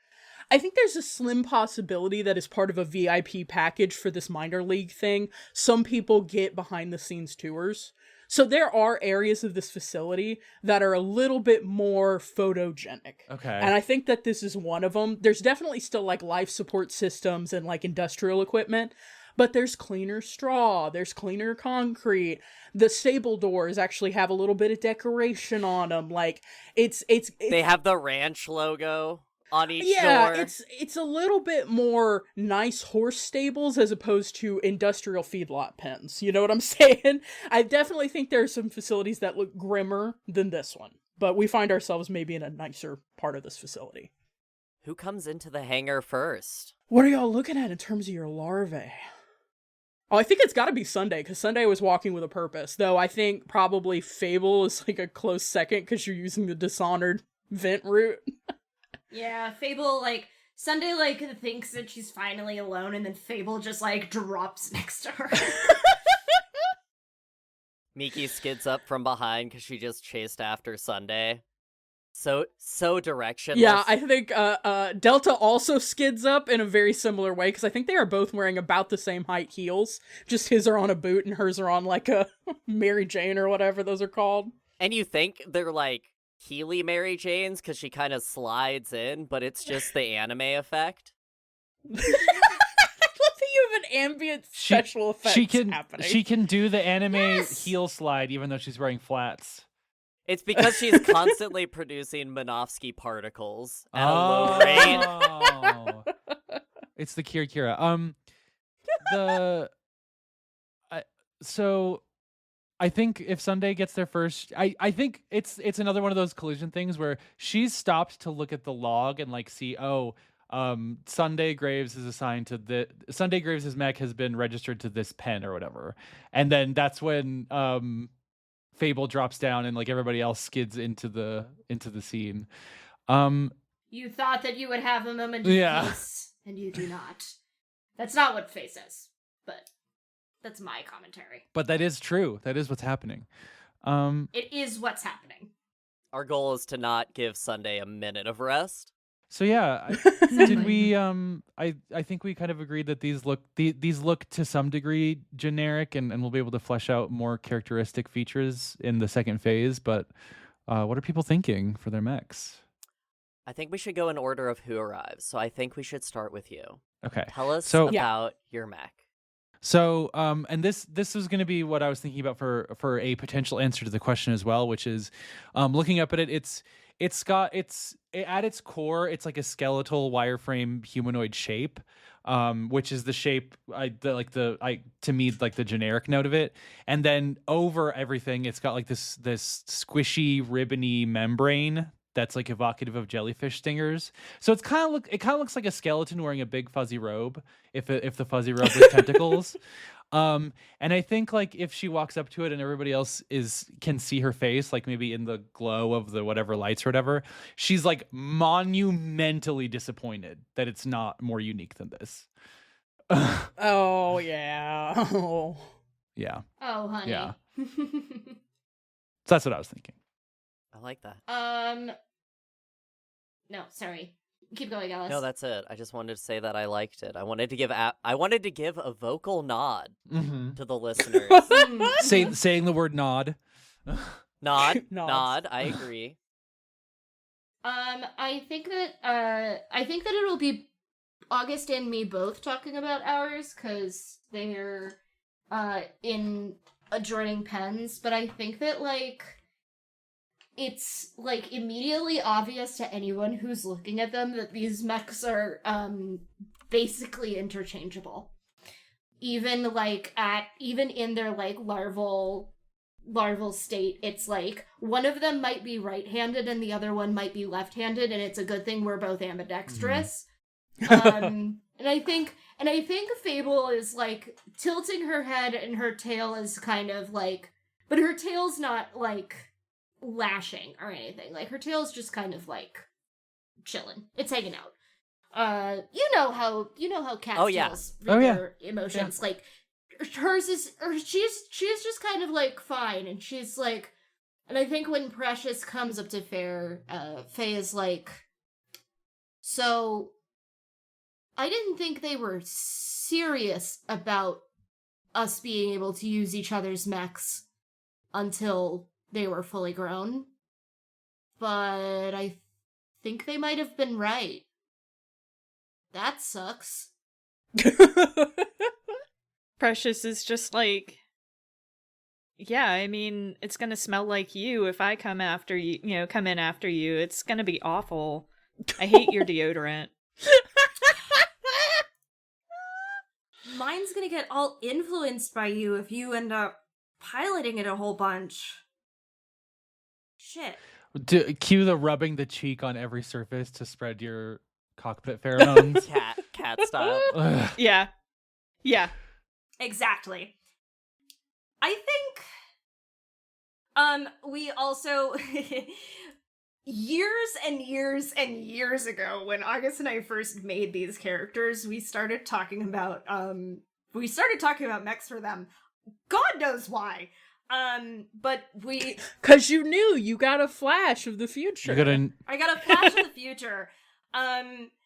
I think there's a slim possibility that as part of a VIP package for this minor league thing, some people get behind the scenes tours. So there are areas of this facility that are a little bit more photogenic. Okay. And I think that this is one of them. There's definitely still like life support systems and like industrial equipment, but there's cleaner straw, there's cleaner concrete. The stable doors actually have a little bit of decoration on them. Like it's They have the ranch logo on each yeah, door. it's a little bit more nice horse stables as opposed to industrial feedlot pens. You know what I'm saying? I definitely think there are some facilities that look grimmer than this one, but we find ourselves maybe in a nicer part of this facility. Who comes into the hangar first? What are y'all looking at in terms of your larvae? Oh, I think it's gotta be Sunday, because Sunday was walking with a purpose, though I think probably Fable is like a close second because you're using the Dishonored vent route. Yeah, Fable, like, Sunday, like, thinks that she's finally alone, and then Fable just, like, drops next to her. Miki skids up from behind because she just chased after Sunday. So directionless. Yeah, I think Delta also skids up in a very similar way, because I think they are both wearing about the same height heels. Just his are on a boot and hers are on, like, a Mary Jane or whatever those are called. And you think they're like Healy Mary Janes because she kind of slides in, but it's just the anime effect. I love that you have an ambient special effects happening. She can do the anime heel slide even though she's wearing flats. It's because she's constantly producing Minovsky particles at a low rate. It's the Kira. So I think if Sunday gets there first, I think it's another one of those collision things where she's stopped to look at the log and like see, Sunday Graves is assigned to Sunday Graves' mech has been registered to this pen or whatever. And then that's when Fable drops down and like everybody else skids into the scene. You thought that you would have a moment of peace, and you do not. That's not what Faye says, but that's my commentary. But that is true. That is what's happening. It is what's happening. Our goal is to not give Sunday a minute of rest. So yeah, did we? I think we kind of agreed that these look to some degree generic, and we'll be able to flesh out more characteristic features in the second phase. But what are people thinking for their mechs? I think we should go in order of who arrives. So I think we should start with you. Okay. Tell us So- about your mech. So, and this was going to be what I was thinking about for a potential answer to the question as well, which is, looking up at it, it's at its core, it's like a skeletal wireframe humanoid shape, which is the shape to me like the generic note of it, and then over everything, it's got like this squishy ribbony membrane that's like evocative of jellyfish stingers. So it kind of looks like a skeleton wearing a big fuzzy robe if the fuzzy robe was tentacles. And I think like if she walks up to it and everybody else can see her face, like maybe in the glow of the whatever lights or whatever, she's like monumentally disappointed that it's not more unique than this. Oh yeah. Oh. Yeah. Oh, honey. Yeah. So that's what I was thinking. I like that. No, sorry. Keep going, Alice. No, that's it. I just wanted to say that I liked it. I wanted to give a vocal nod Mm-hmm. to the listeners. Saying the word nod. Nod, Nods. nod. I agree. I think that it'll be August and me both talking about ours because they're in adjoining pens, but I think that like it's like immediately obvious to anyone who's looking at them that these mechs are basically interchangeable. Even in their like larval state, it's like one of them might be right-handed and the other one might be left-handed, and it's a good thing we're both ambidextrous. And I think Fable is like tilting her head and her tail is kind of like, but her tail's not like lashing or anything. Like her tail's just kind of like chilling. It's hanging out. You know how cats' tails read their emotions. Like hers is, or she's just kind of like fine, and she's like, and I think when Precious comes up to Faye is like, so I didn't think they were serious about us being able to use each other's mechs until they were fully grown. But I think they might have been right. That sucks. Precious is just like, yeah, I mean, it's gonna smell like you if I come after you, come in after you. It's gonna be awful. I hate your deodorant. Mine's gonna get all influenced by you if you end up piloting it a whole bunch. Shit. Cue the rubbing the cheek on every surface to spread your cockpit pheromones. Cat style. Ugh. Yeah. Yeah. Exactly. I think we also years and years and years ago, when August and I first made these characters, we started talking about mechs for them. God knows why. But Cause you knew you got a flash of the future. I got a flash of the future.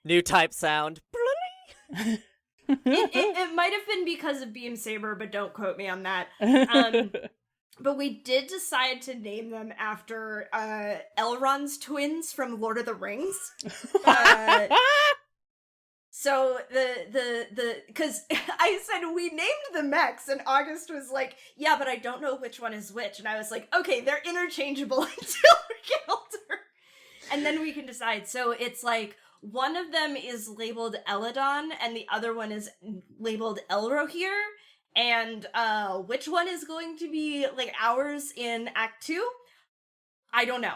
New type sound. It might have been because of Beam Saber, but don't quote me on that. But we did decide to name them after Elrond's twins from Lord of the Rings. So because I said we named the mechs, and August was like, yeah, but I don't know which one is which. And I was like, okay, they're interchangeable until we get older. And then we can decide. So it's like, one of them is labeled Eladon, and the other one is labeled Elrohir. And which one is going to be like ours in Act 2? I don't know.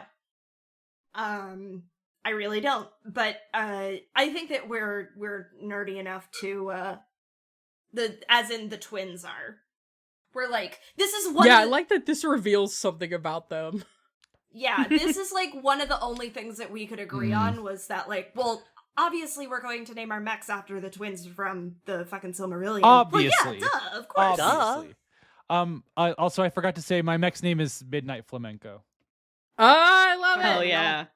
I really don't. But I think that we're nerdy enough to as in the twins are. We're like, this is one. Yeah, I like that this reveals something about them. Yeah, this is like one of the only things that we could agree on was that, like, well, obviously we're going to name our mechs after the twins from the fucking Silmarillion. Obviously. Well, yeah, duh, of course. Obviously. Also, I forgot to say my mech's name is Midnight Flamenco. I love Hell it. yeah.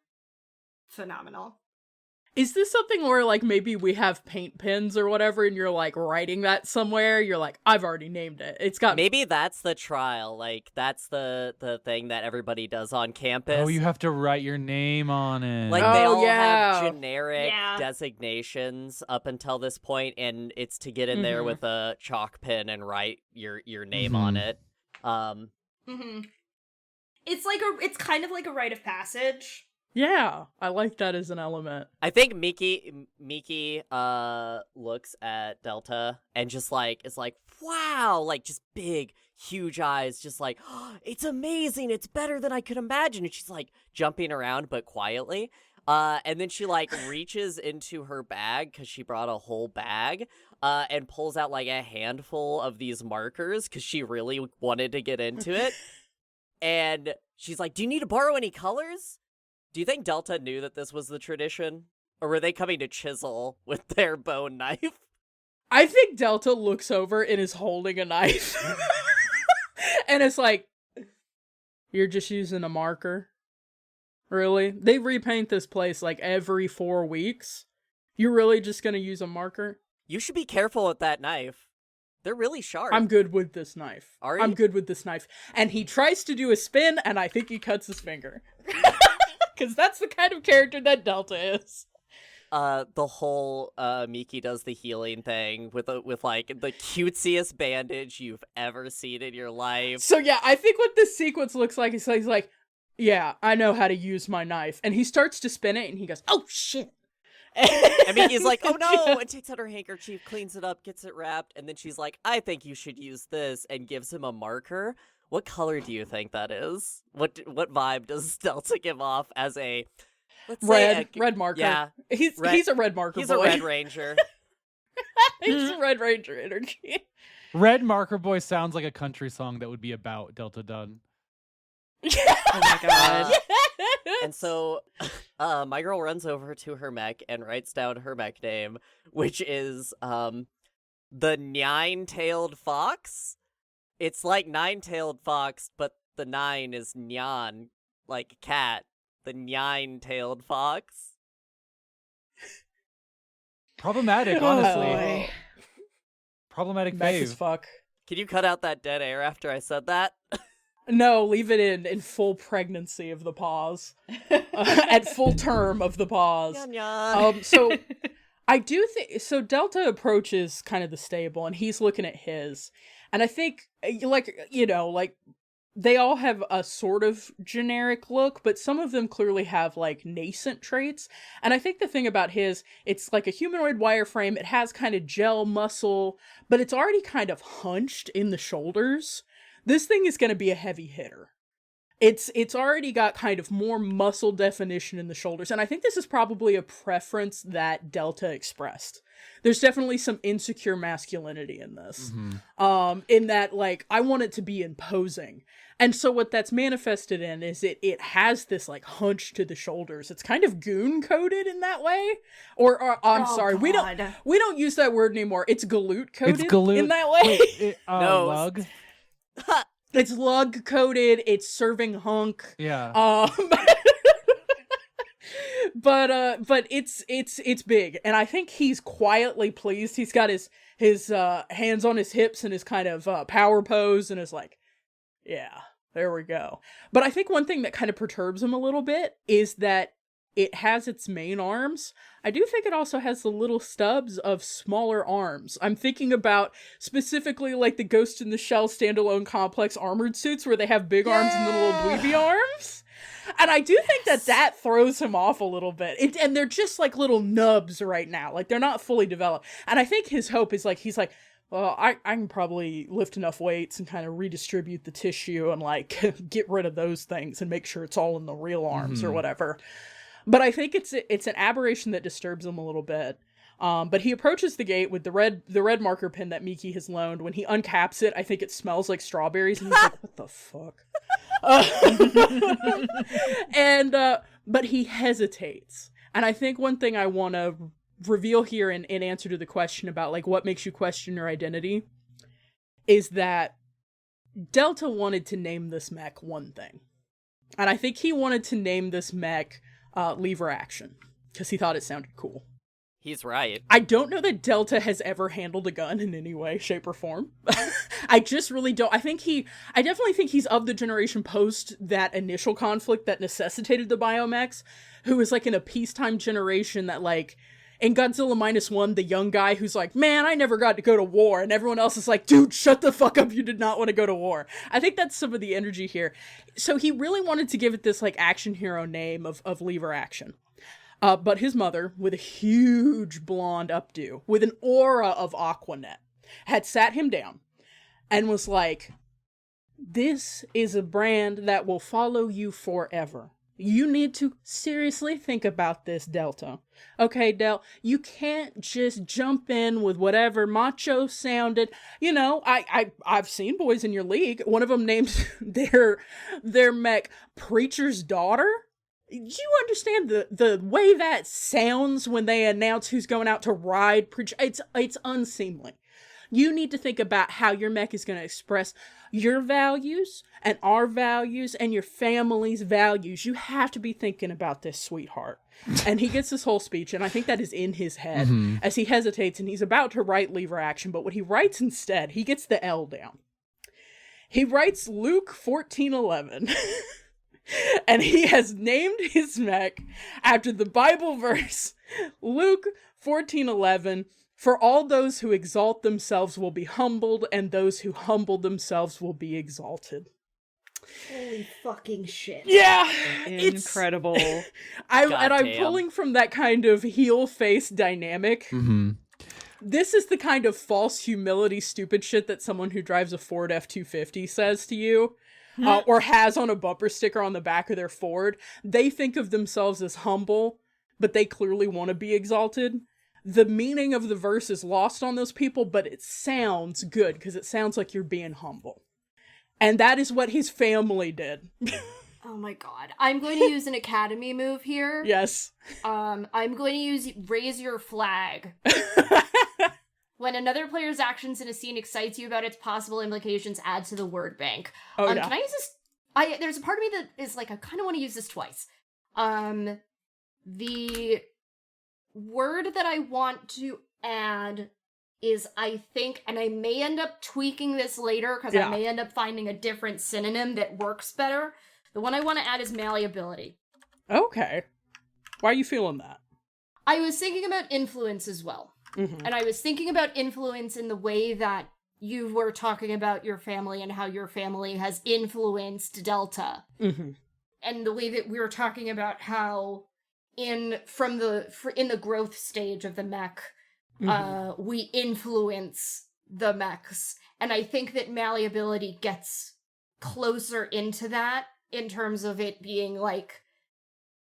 Phenomenal. Is this something where, like, maybe we have paint pens or whatever, and you're, like, writing that somewhere? You're like, I've already named it. It's got... Maybe that's the trial. Like, that's the thing that everybody does on campus. Oh, you have to write your name on it. Like, they all yeah. have generic Yeah. designations up until this point, and it's to get in there Mhm. with a chalk pen and write your name on it. Mm-hmm. It's kind of like a rite of passage. Yeah, I like that as an element. I think Miki looks at Delta and just like is like, wow, like just big, huge eyes, just like, oh, it's amazing, it's better than I could imagine. And she's like jumping around but quietly. And then she like reaches into her bag because she brought a whole bag, and pulls out like a handful of these markers because she really wanted to get into it. And she's like, "Do you need to borrow any colors?" Do you think Delta knew that this was the tradition? Or were they coming to chisel with their bone knife? I think Delta looks over and is holding a knife. And it's like, you're just using a marker? Really? They repaint this place like every 4 weeks. You're really just gonna use a marker? You should be careful with that knife. They're really sharp. I'm good with this knife. Are you? I'm good with this knife. And he tries to do a spin, and I think he cuts his finger. Because that's the kind of character that Delta is. The whole Miki does the healing thing with like the cutesiest bandage you've ever seen in your life. So yeah, I think what this sequence looks like is he's like, yeah, I know how to use my knife. And he starts to spin it, and he goes, oh shit. I mean, he's like, oh no, and takes out her handkerchief, cleans it up, gets it wrapped, and then she's like, I think you should use this, and gives him a marker. What color do you think that is? What vibe does Delta give off as a, let's say red marker? Yeah, he's a red marker. He's boy. a Red Ranger. He's a Red Ranger energy. Red Marker Boy sounds like a country song that would be about Delta Dunn. Oh my god. And so, my girl runs over to her mech and writes down her mech name, which is, the Nine-Tailed Fox. It's like Nine-Tailed Fox, but the 9 is Nyan, like cat. The Nine-Tailed Fox. Problematic, Oh, honestly. boy. Problematic Mech as fave. fuck. Can you cut out that dead air after I said that? No, leave it in full pregnancy of the pause. At full term of the pause. Nyan, nyan. So I do think so. Delta approaches kind of the stable, and he's looking at his, and I think like they all have a sort of generic look, but some of them clearly have like nascent traits. And I think the thing about his, it's like a humanoid wireframe. It has kind of gel muscle, but it's already kind of hunched in the shoulders. This thing is going to be a heavy hitter. It's already got kind of more muscle definition in the shoulders, and I think this is probably a preference that Delta expressed. There's definitely some insecure masculinity in this. Mm-hmm. In that, like, I want it to be imposing. And so what that's manifested in is it has this, like, hunch to the shoulders. It's kind of goon-coded in that way. Or I'm sorry, we don't use that word anymore. It's galoot-coded It's galoot. in that way. Wait, No. lug? It's lug-coded, it's serving hunk. Yeah. But it's big, and I think he's quietly pleased. He's got his hands on his hips and his kind of power pose, and is like, yeah, there we go. But I think one thing that kind of perturbs him a little bit is that it has its main arms. I do think it also has the little stubs of smaller arms. I'm thinking about specifically like the Ghost in the Shell standalone complex armored suits where they have big arms and little dweeby arms. And I do think that throws him off a little bit. And they're just like little nubs right now. Like they're not fully developed. And I think his hope is like, he's like, well, I can probably lift enough weights and kind of redistribute the tissue and like get rid of those things and make sure it's all in the real arms or whatever. But I think it's an aberration that disturbs him a little bit. But he approaches the gate with the red marker pen that Miki has loaned. When he uncaps it, I think it smells like strawberries, and he's like, "What the fuck?" But he hesitates, and I think one thing I want to reveal here in answer to the question about like what makes you question your identity is that Delta wanted to name this mech one thing, and I think he wanted to name this mech Lever Action because he thought it sounded cool. He's right. I don't know that Delta has ever handled a gun in any way, shape, or form. I just really don't. I definitely think he's of the generation post that initial conflict that necessitated the biomechs, who is like in a peacetime generation that like, in Godzilla -1, the young guy who's like, man, I never got to go to war, and everyone else is like, dude, shut the fuck up, you did not want to go to war. I think that's some of the energy here. So he really wanted to give it this like action hero name of Lever Action. But his mother, with a huge blonde updo, with an aura of Aquanet, had sat him down and was like, this is a brand that will follow you forever. You need to seriously think about this, Delta. Okay, Del, you can't just jump in with whatever macho sounded. You know, I've seen boys in your league. One of them named their mech Preacher's Daughter. Do you understand the way that sounds when they announce who's going out to ride Preacher? It's unseemly. You need to think about how your mech is going to express your values and our values and your family's values. You have to be thinking about this, sweetheart. And he gets this whole speech, and I think that is in his head as he hesitates, and he's about to write lever action, but what he writes instead, he gets the L down. He writes Luke 14:11. And he has named his mech after the Bible verse, Luke 14:11. For all those who exalt themselves will be humbled, and those who humble themselves will be exalted. Holy fucking shit. Yeah! Incredible. I'm Goddamn. pulling from that kind of heel-face dynamic. Mm-hmm. This is the kind of false humility stupid shit that someone who drives a Ford F-250 says to you. Or has on a bumper sticker on the back of their Ford. They think of themselves as humble, but they clearly want to be exalted. The meaning of the verse is lost on those people, but it sounds good because it sounds like you're being humble. And that is what his family did. Oh my god. I'm going to use an academy move here. Yes. I'm going to use raise your flag. When another player's actions in a scene excites you about its possible implications, add to the word bank. Oh, yeah. Can I use this? There's a part of me that is like, I kind of want to use this twice. The word that I want to add is, I think, and I may end up tweaking this later because I may end up finding a different synonym that works better. The one I want to add is malleability. Okay. Why are you feeling that? I was thinking about influence as well. Mm-hmm. And I was thinking about influence in the way that you were talking about your family and how your family has influenced Delta. Mm-hmm. And the way that we were talking about how in the growth stage of the mech, we influence the mechs. And I think that malleability gets closer into that in terms of it being like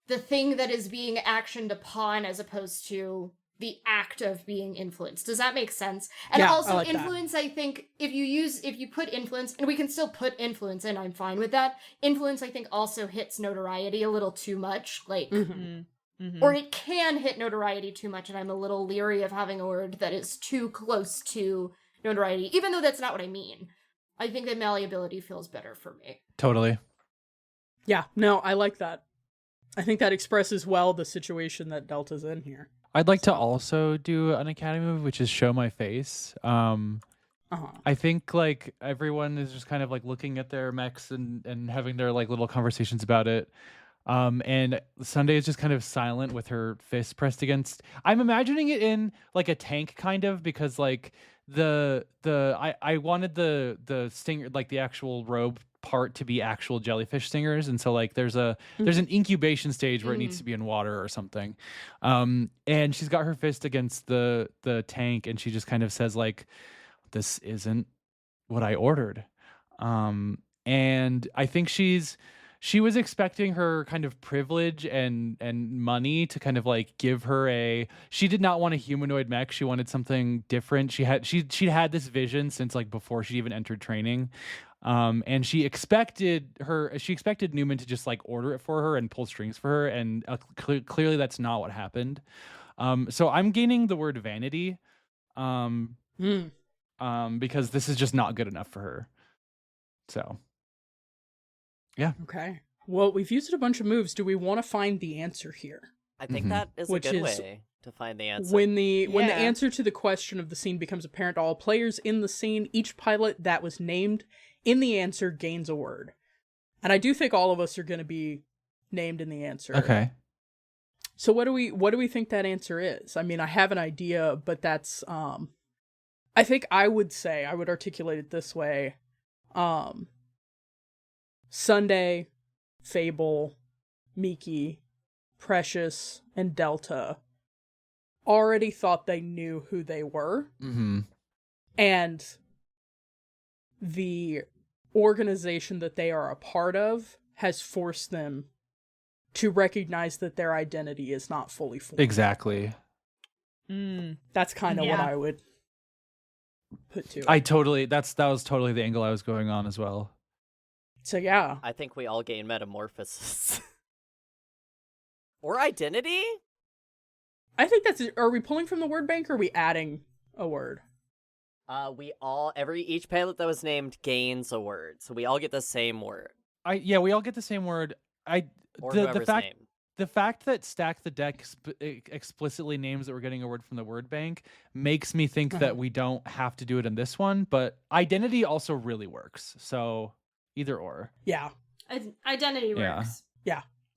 the thing that is being actioned upon as opposed to the act of being influenced. Does that make sense? And Yeah, also I like influence, I think if you put influence, and we can still put influence in, I'm fine with that. Influence, I think, also hits notoriety a little too much. Like, or it can hit notoriety too much, and I'm a little leery of having a word that is too close to notoriety, even though that's not what I mean. I think that malleability feels better for me. Totally. Yeah, no, I like that. I think that expresses well the situation that Delta's in here. I'd like to also do an academy move, which is show my face. I think like everyone is just kind of like looking at their mechs and having their like little conversations about it. And Sunday is just kind of silent with her fist pressed against. I'm imagining it in like a tank kind of, because like I wanted the stinger, like the actual robe part to be actual jellyfish stingers, and so like there's an incubation stage where it needs to be in water or something. And she's got her fist against the tank, and she just kind of says like, this isn't what I ordered. And I think she was expecting her kind of privilege and money to kind of like give her she did not want a humanoid mech. She wanted something different. She'd had this vision since like before she even entered training. And she expected Newman to just like order it for her and pull strings for her. And clearly that's not what happened. So I'm gaining the word vanity. Because this is just not good enough for her. So. Yeah. Okay. Well, we've used a bunch of moves. Do we want to find the answer here? I think that is Which a good is way to find the answer. When the Yeah. answer to the question of the scene becomes apparent to all players in the scene, each pilot that was named in the answer gains a word. And I do think all of us are going to be named in the answer. Okay. So what do we think that answer is? I mean, I have an idea, but that's I think I would articulate it this way. Sunday, Fable, Miki, Precious, and Delta already thought they knew who they were. Mm-hmm. And the organization that they are a part of has forced them to recognize that their identity is not fully formed. Exactly. That's kind of what Yeah. I would put to it. That was totally the angle I was going on as well. So yeah. I think we all gain metamorphosis. Or identity? I think are we pulling from the word bank or are we adding a word? Each pilot that was named gains a word, so we all get the same word. We all get the same word. Or the whoever's fact name. the fact that Stack the Deck explicitly names that we're getting a word from the word bank makes me think that we don't have to do it in this one, but identity also really works. So either or. Yeah. Identity Yeah. works.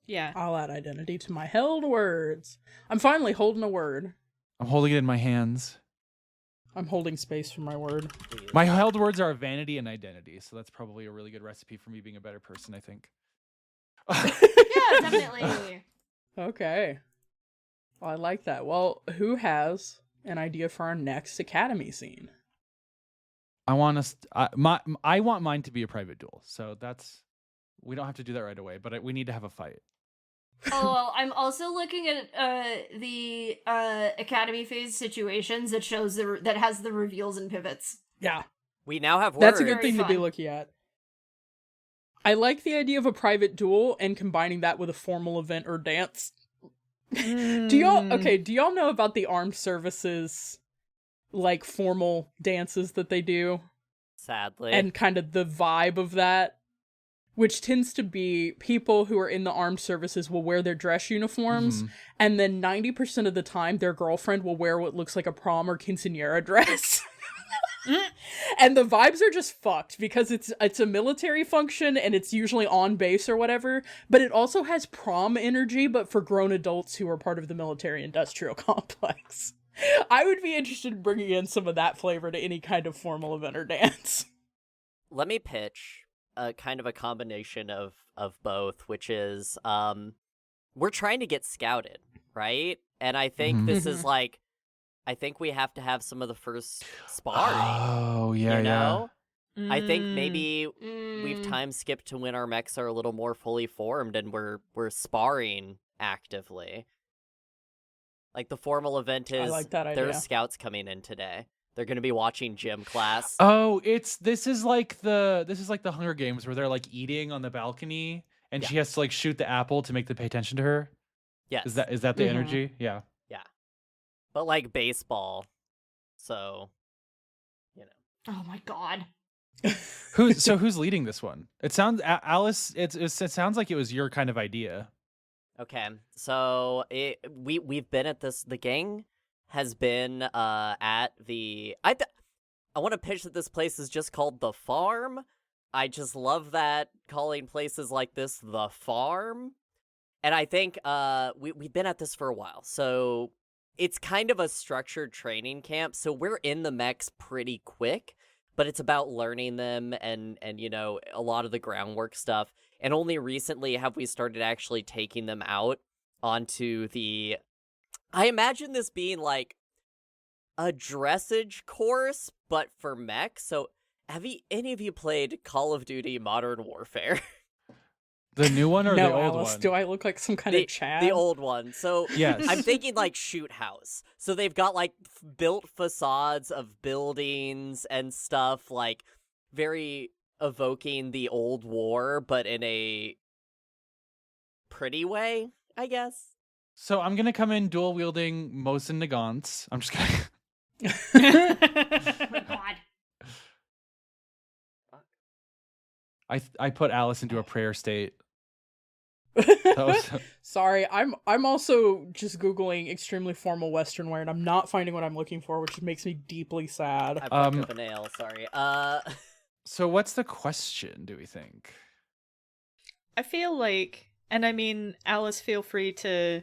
Yeah. I'll add identity to my held words. I'm finally holding a word. I'm holding it in my hands. I'm holding space for my word. My held words are vanity and identity, so that's probably a really good recipe for me being a better person, I think. Yeah, definitely. Okay. Well, I like that. Well, who has an idea for our next Academy scene? I want us. I want mine to be a private duel, so we don't have to do that right away, but we need to have a fight. Oh, well, I'm also looking at the Academy phase situations that shows that has the reveals and pivots. Yeah. We now have words. That's a good Very thing to be fun. looking at. I like the idea of a private duel and combining that with a formal event or dance. Do y'all know about the armed services like formal dances that they do? Sadly. And kind of the vibe of that, which tends to be people who are in the armed services will wear their dress uniforms, and then 90% of the time their girlfriend will wear what looks like a prom or quinceañera dress. And the vibes are just fucked because it's a military function and it's usually on base or whatever, but it also has prom energy, but for grown adults who are part of the military industrial complex. I would be interested in bringing in some of that flavor to any kind of formal event or dance. Let me pitch a kind of a combination of both, which is we're trying to get scouted, right? And I think this is like, I think we have to have some of the first sparring. Oh, yeah, you know? I think Mm. maybe we've time skipped to when our mechs are a little more fully formed and we're sparring actively. Like the formal event I is like that there are idea. scouts coming in today. They're going to be watching gym class. Oh, this is like the Hunger Games where they're like eating on the balcony and Yeah. she has to like shoot the apple to make them pay attention to her. Yes. Is that the Mhm. energy? Yeah. But like baseball. So, you know. Oh my god. Who's leading this one? It sounds Alice. It sounds like it was your kind of idea. Okay. So, we've been at this, the gang has been at the I want to pitch that this place is just called The Farm. I just love that, calling places like this The Farm. And I think we've been at this for a while. So, it's kind of a structured training camp, so we're in the mechs pretty quick, but it's about learning them and you know, a lot of the groundwork stuff. And only recently have we started actually taking them out onto the... I imagine this being like a dressage course, but for mechs. So have any of you played Call of Duty Modern Warfare? The new one or No, the old Alice, one? do I look like some kind of Chad? The old one. So Yes. I'm thinking like shoot house. So they've got like built facades of buildings and stuff, like very evoking the old war, but in a pretty way, I guess. So I'm gonna come in dual wielding Mosin Nagants. I'm just gonna. Oh my god. I put Alice into a prayer state. That was- Sorry, I'm also just googling extremely formal Western wear, and I'm not finding what I'm looking for, which makes me deeply sad. I fucked up a nail, sorry. So what's the question, do we think? I feel like, and I mean, Alice, feel free to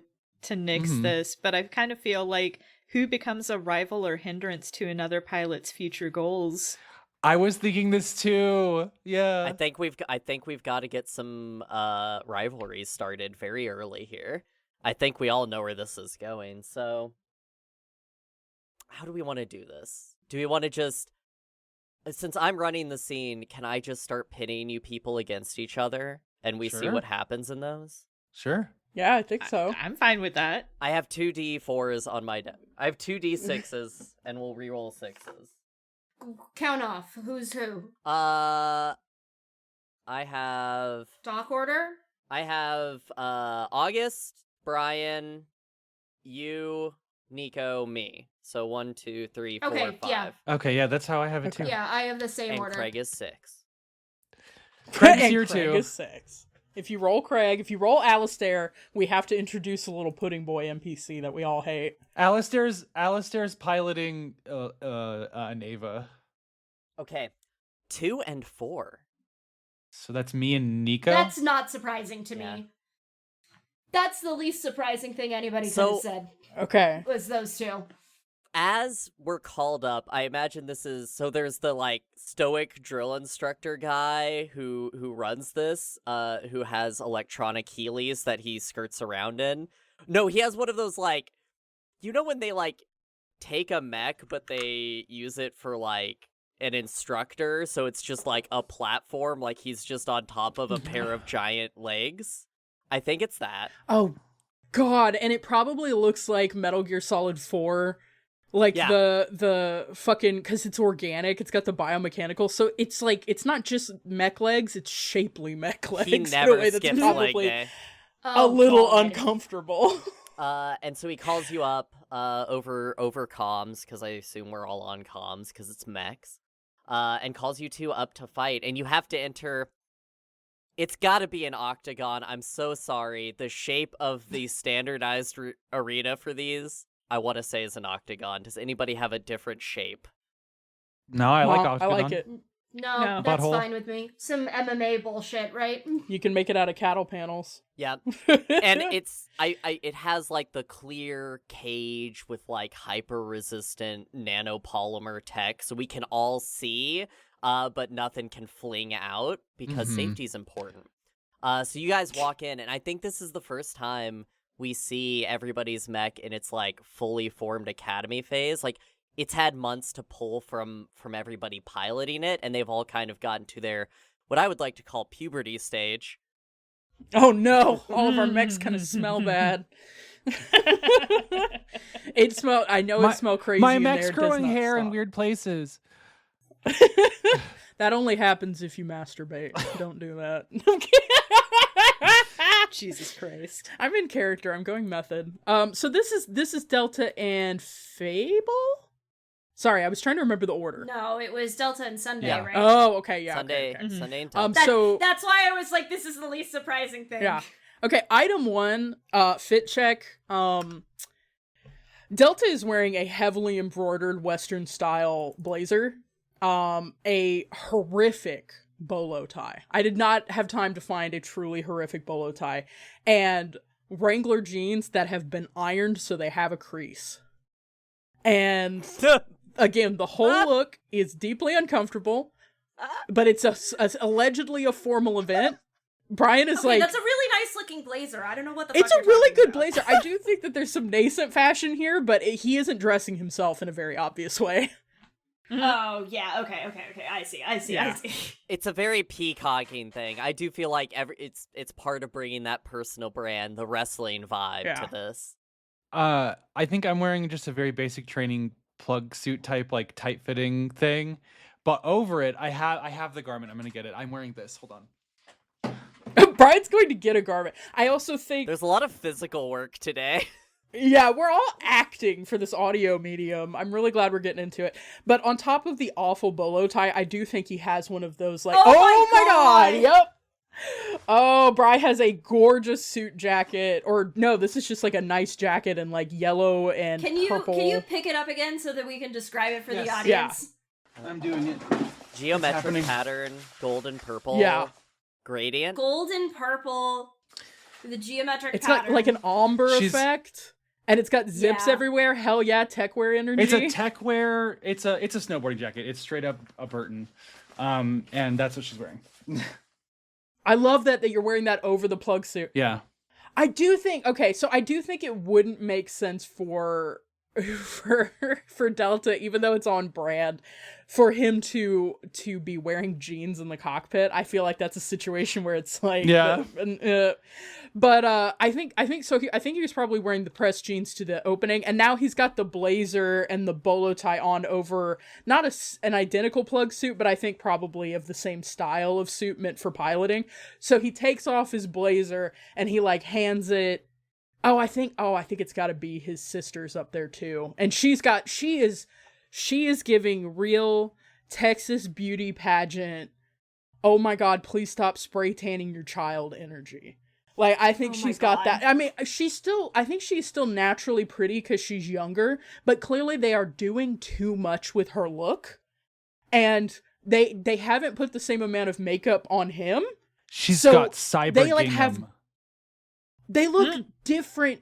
nix Mhm. this, but I kind of feel like who becomes a rival or hindrance to another pilot's future goals? I was thinking this too. Yeah. I think we've got to get some rivalries started very early here. I think we all know where this is going. So, how do we want to do this? Do we want to just, since I'm running the scene, can I just start pitting you people against each other and we see Sure. what happens in those? Sure. Yeah, I think so. I'm fine with that. I have 2d4s on my deck. I have 2d6s, and we'll reroll 6s. Count off. Who's who? I have Dock order? August, Brian, you, Nico, me. So 1, 2, 3, 4, Okay, 5. yeah. Okay, yeah, that's how I have it too. Yeah, I have the same And order. Craig is 6. Craig's And here Craig too. is 6. If you roll Craig, if you roll Alistair, we have to introduce a little pudding boy NPC that we all hate. Alistair's piloting Neva. Okay. 2 and 4. So that's me and Nico. That's not surprising to Yeah. me. That's the least surprising thing anybody could So- have said, Okay. was those two. As we're called up, I imagine this is so there's the like stoic drill instructor guy who runs this, who has electronic Heelys that he skirts around in. No, he has one of those like when they like take a mech but they use it for like an instructor, so it's just like a platform, like he's just on top of a pair of giant legs. I think it's that. Oh, God. And it probably looks like Metal Gear Solid 4. Like Yeah. the fucking, because it's organic, it's got the biomechanical, so it's like, it's not just mech legs, it's shapely mech legs. He in a never way that's skips leg probably day. a Oh, little God. uncomfortable. And so he calls you up over comms, because I assume we're all on comms, because it's mechs, and calls you two up to fight, and you have to enter. It's got to be an octagon. I'm so sorry. The shape of the standardized arena for these, I want to say, is an octagon. Does anybody have a different shape? No, I like Well, Octagon. I like it. No, No. that's Butthole. fine with me. Some MMA bullshit, right? You can make it out of cattle panels. Yeah. And it's it has like the clear cage with like hyper resistant nanopolymer tech, so we can all see, but nothing can fling out because Mhm. safety's important. So you guys walk in, and I think this is the first time we see everybody's mech in its like fully formed academy phase. Like it's had months to pull from everybody piloting it, and they've all kind of gotten to their what I would like to call puberty stage. Oh no, all of our mechs kind of smell bad. It smell. I know it smell crazy. My in mech's there, it does growing not hair in stop. weird places. That only happens if you masturbate. Don't do that. Jesus Christ. I'm in character. I'm going method. So this is Delta and Fable. Sorry, I was trying to remember the order. No, it was Delta and Sunday, Yeah. right? Oh, okay, yeah. Sunday, Okay, okay. Sunday and So That's why I was like, this is the least surprising thing. yeah. Okay, item 1, fit check. Delta is wearing a heavily embroidered Western style blazer. A horrific bolo tie. I did not have time to find a truly horrific bolo tie. And Wrangler jeans that have been ironed so they have a crease. And again, the whole look is deeply uncomfortable, but it's allegedly a formal event. Brian is Okay, like, that's a really nice looking blazer. I don't know what the it's fuck a you're really talking good about. blazer. I do think that there's some nascent fashion here, but he isn't dressing himself in a very obvious way. Oh, yeah, okay. I see. Yeah. It's a very peacocking thing. I do feel like it's part of bringing that personal brand, the wrestling vibe Yeah. to this. I think I'm wearing just a very basic training plug suit type, like tight fitting thing. But over it, I have the garment. I'm gonna get it. I'm wearing this. Hold on. Brian's going to get a garment. I also think, There's a lot of physical work today. yeah, we're all acting for this audio medium. I'm really glad we're getting into it. But on top of the awful bolo tie, I do think he has one of those, like, Oh my God! Yep. Oh, Bri has a gorgeous suit jacket, or no, this is just like a nice jacket in like yellow and purple. Can you pick it up again so that we can describe it for the Yes. audience? I'm doing it. Geometric happening. pattern, golden purple. Yeah. Gradient. Golden purple, the geometric It's pattern. got like an ombre She's- effect, and it's got zips Yeah. everywhere. Hell yeah, techwear energy. It's a tech wear. It's a snowboarding jacket. It's straight up a Burton, and that's what she's wearing. I love that you're wearing that over the plug suit. Yeah. I do think it wouldn't make sense for for Delta, even though it's on brand, for him to be wearing jeans in the cockpit. I feel like that's a situation where it's like, Yeah. But I think so. I think he was probably wearing the pressed jeans to the opening, and now he's got the blazer and the bolo tie on over not an identical plug suit, but I think probably of the same style of suit meant for piloting. So he takes off his blazer and he like hands it. I think it's got to be his sister's up there too, and she is giving real Texas beauty pageant. Oh my God! Please stop spray tanning your child energy. Like, I think she's got that. I mean, I think she's still naturally pretty because she's younger, but clearly they are doing too much with her look. And they haven't put the same amount of makeup on him. She's So got cyber they, like, gingham. They look different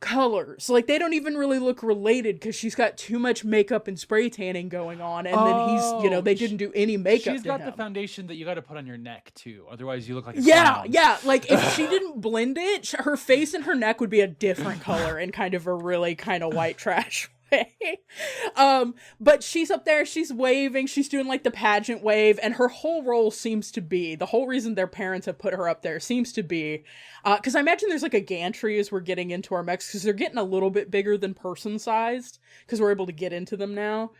colors. Like, they don't even really look related because she's got too much makeup and spray tanning going on. And then he's, they didn't do any makeup She's to got him. the foundation that you got to put on your neck too. Otherwise, you look like a Yeah, clown. yeah. Like, if she didn't blend it, her face and her neck would be a different color in kind of a really kind of white trash way. But she's up there, she's waving, she's doing like the pageant wave, and her whole role seems to be, the whole reason their parents have put her up there seems to be, because I imagine there's like a gantry as we're getting into our mechs, because they're getting a little bit bigger than person-sized, because we're able to get into them now.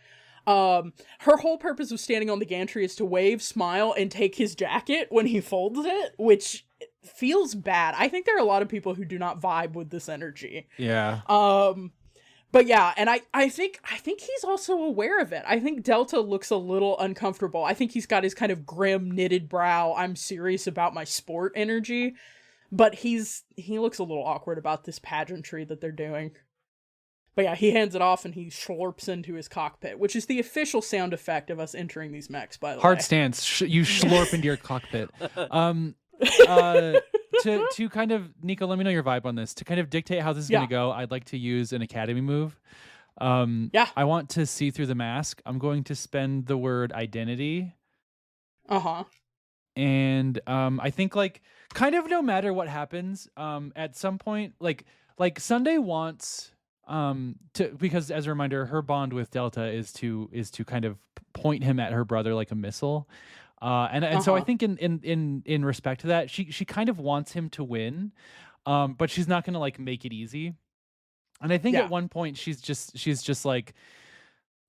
Her whole purpose of standing on the gantry is to wave, smile, and take his jacket when he folds it, which feels bad. I think there are a lot of people who do not vibe with this energy. Yeah. But yeah, and I think he's also aware of it. I think Delta looks a little uncomfortable. I think he's got his kind of grim, knitted brow, I'm serious about my sport energy, but he looks a little awkward about this pageantry that they're doing. But yeah, he hands it off and he slurps into his cockpit, which is the official sound effect of us entering these mechs, by the way. Hard stance. You slurp into your cockpit. To kind of, Nico, let me know your vibe on this. To kind of dictate how this is going to go, I'd like to use an academy move. I want to see through the mask. I'm going to spend the word identity. And I think like kind of no matter what happens, at some point, like Sunday wants because as a reminder, her bond with Delta is to kind of point him at her brother like a missile. So I think in respect to that, she kind of wants him to win, but she's not gonna like make it easy. And I think at one point she's just like,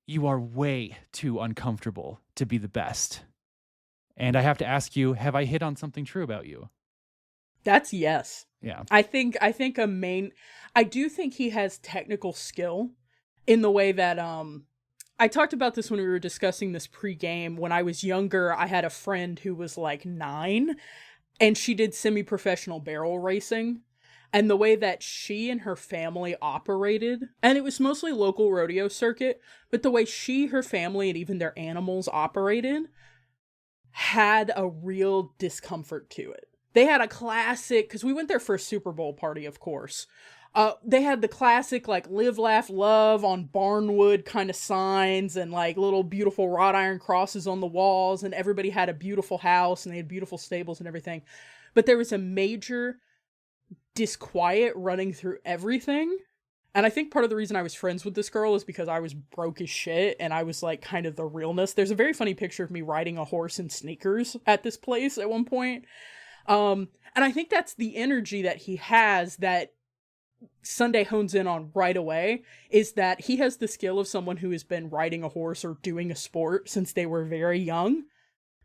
you are way too uncomfortable to be the best. And I have to ask you, have I hit on something true about you? That's yes. Yeah. I do think he has technical skill in the way that I talked about this when we were discussing this pre-game. When I was younger, I had a friend who was like 9, and she did semi-professional barrel racing. And the way that she and her family operated, and it was mostly local rodeo circuit, but the way her family, and even their animals operated had a real discomfort to it. They had a classic, because we went there for a Super Bowl party, of course. They had the classic, like, live, laugh, love on barnwood kind of signs and, like, little beautiful wrought iron crosses on the walls, and everybody had a beautiful house, and they had beautiful stables and everything. But there was a major disquiet running through everything. And I think part of the reason I was friends with this girl is because I was broke as shit, and I was, like, kind of the realness. There's a very funny picture of me riding a horse in sneakers at this place at one point. And I think that's the energy that he has that Sunday hones in on right away, is that he has the skill of someone who has been riding a horse or doing a sport since they were very young,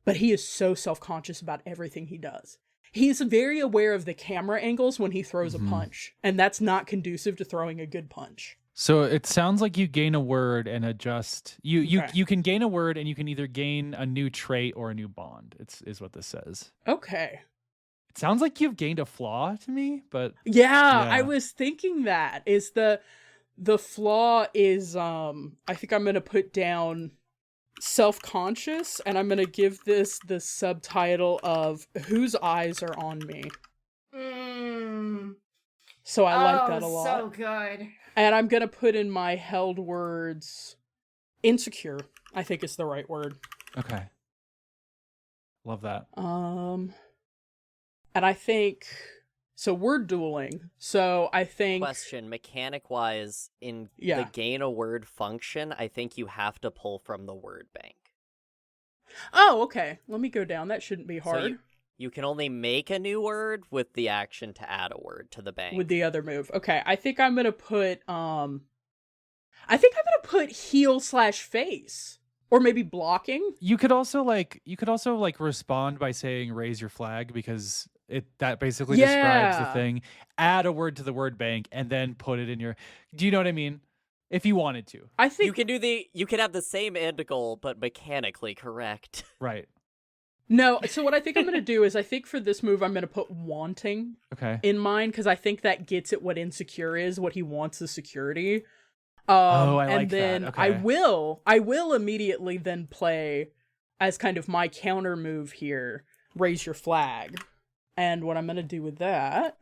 but he is so self-conscious about everything he does. He's very aware of the camera angles when he throws a punch, and that's not conducive to throwing a good punch. So it sounds like you gain a word and adjust. You can gain a word and you can either gain a new trait or a new bond. Is what this says. Okay. It sounds like you've gained a flaw to me, but yeah. I was thinking that is the flaw is I think I'm gonna put down self-conscious, and I'm gonna give this the subtitle of whose eyes are on me. So I like that a lot. So good. And I'm gonna put in my held words insecure, I think is the right word. okay. Love that. And I think So we're dueling. So I think Question, mechanic-wise, in Yeah. the gain a word function, I think you have to pull from the word bank. Oh, okay. Let me go down. That shouldn't be So hard you can only make a new word with the action to add a word to the bank. with the other move. Okay, I think I'm gonna put heal/face. Or maybe blocking. You could also like respond by saying raise your flag, because that basically describes the Yeah. thing. Add a word to the word bank and then put it in your. Do you know what I mean? If you wanted to, I think You can have the same end goal, but mechanically correct. right? no. So what I think I'm gonna do is I think for this move I'm gonna put wanting Okay. in mind, because I think that gets at what insecure is. What he wants is security. Oh, I and like that. then Okay. I will immediately then play as kind of my counter move here, raise your flag. And what I'm going to do with that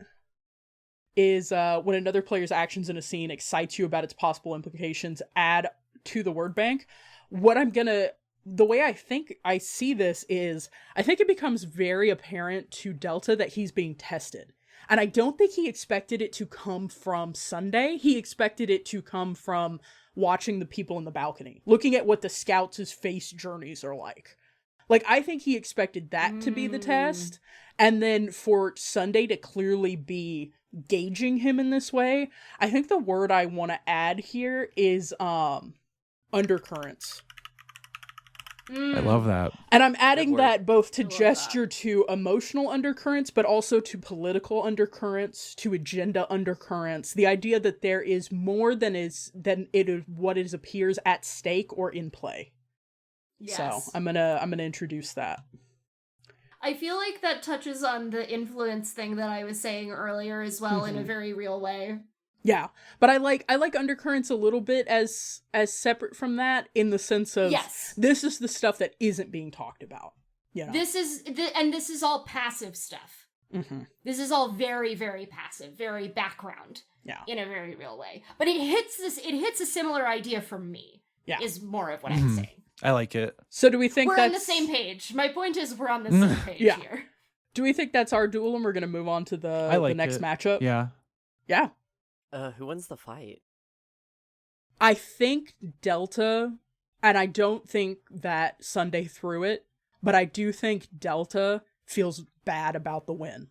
is when another player's actions in a scene excites you about its possible implications, add to the word bank. The way I think I see this is, I think it becomes very apparent to Delta that he's being tested. And I don't think he expected it to come from Sunday. He expected it to come from watching the people in the balcony, looking at what the scouts' face journeys are like. Like, I think he expected that to be the test. And then for Sunday to clearly be gauging him in this way, I think the word I want to add here is undercurrents. I love that. And I'm adding word. that both to I love gesture to emotional undercurrents, but also to political undercurrents, to agenda undercurrents. The idea that there is more than what it appears at stake or in play. Yes. So I'm gonna introduce that. I feel like that touches on the influence thing that I was saying earlier as well in a very real way. Yeah, but I like undercurrents a little bit as separate from that, in the sense of Yes. this is the stuff that isn't being talked about. You know. This is all passive stuff. Mm-hmm. This is all very, very passive, very background. Yeah. In a very real way. But it hits a similar idea for me. Yeah. Is more of what I'm Mhm. saying. I like it. So do we think We're that's on the same page. My point is we're on the same page Yeah. here. Do we think that's our duel, and we're gonna move on to I the like next it. matchup? Yeah. Yeah. Who wins the fight? I think Delta, and I don't think that Sunday threw it, but I do think Delta feels bad about the win.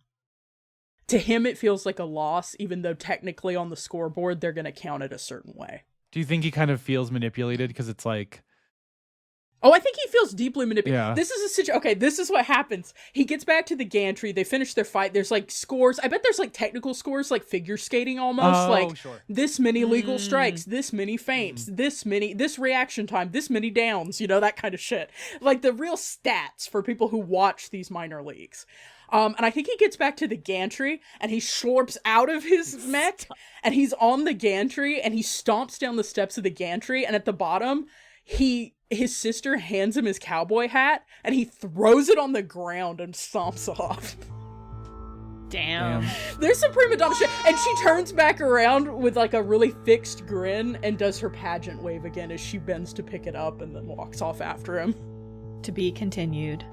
To him, it feels like a loss, even though technically on the scoreboard, they're going to count it a certain way. Do you think he kind of feels manipulated because it's like, Oh, I think he feels deeply manipulated. Yeah. This is a situation. Okay, this is what happens. He gets back to the gantry. They finish their fight. There's like scores. I bet there's like technical scores, like figure skating almost. oh, Like sure. this many legal Mm. strikes, this many feints, this reaction time, this many downs, that kind of shit. Like the real stats for people who watch these minor leagues. And I think he gets back to the gantry and he slurps out of his mech and he's on the gantry and he stomps down the steps of the gantry, and at the bottom, his sister hands him his cowboy hat and he throws it on the ground and stomps off. Damn. There's some prima donna shit. And she turns back around with like a really fixed grin and does her pageant wave again as she bends to pick it up and then walks off after him. To be continued.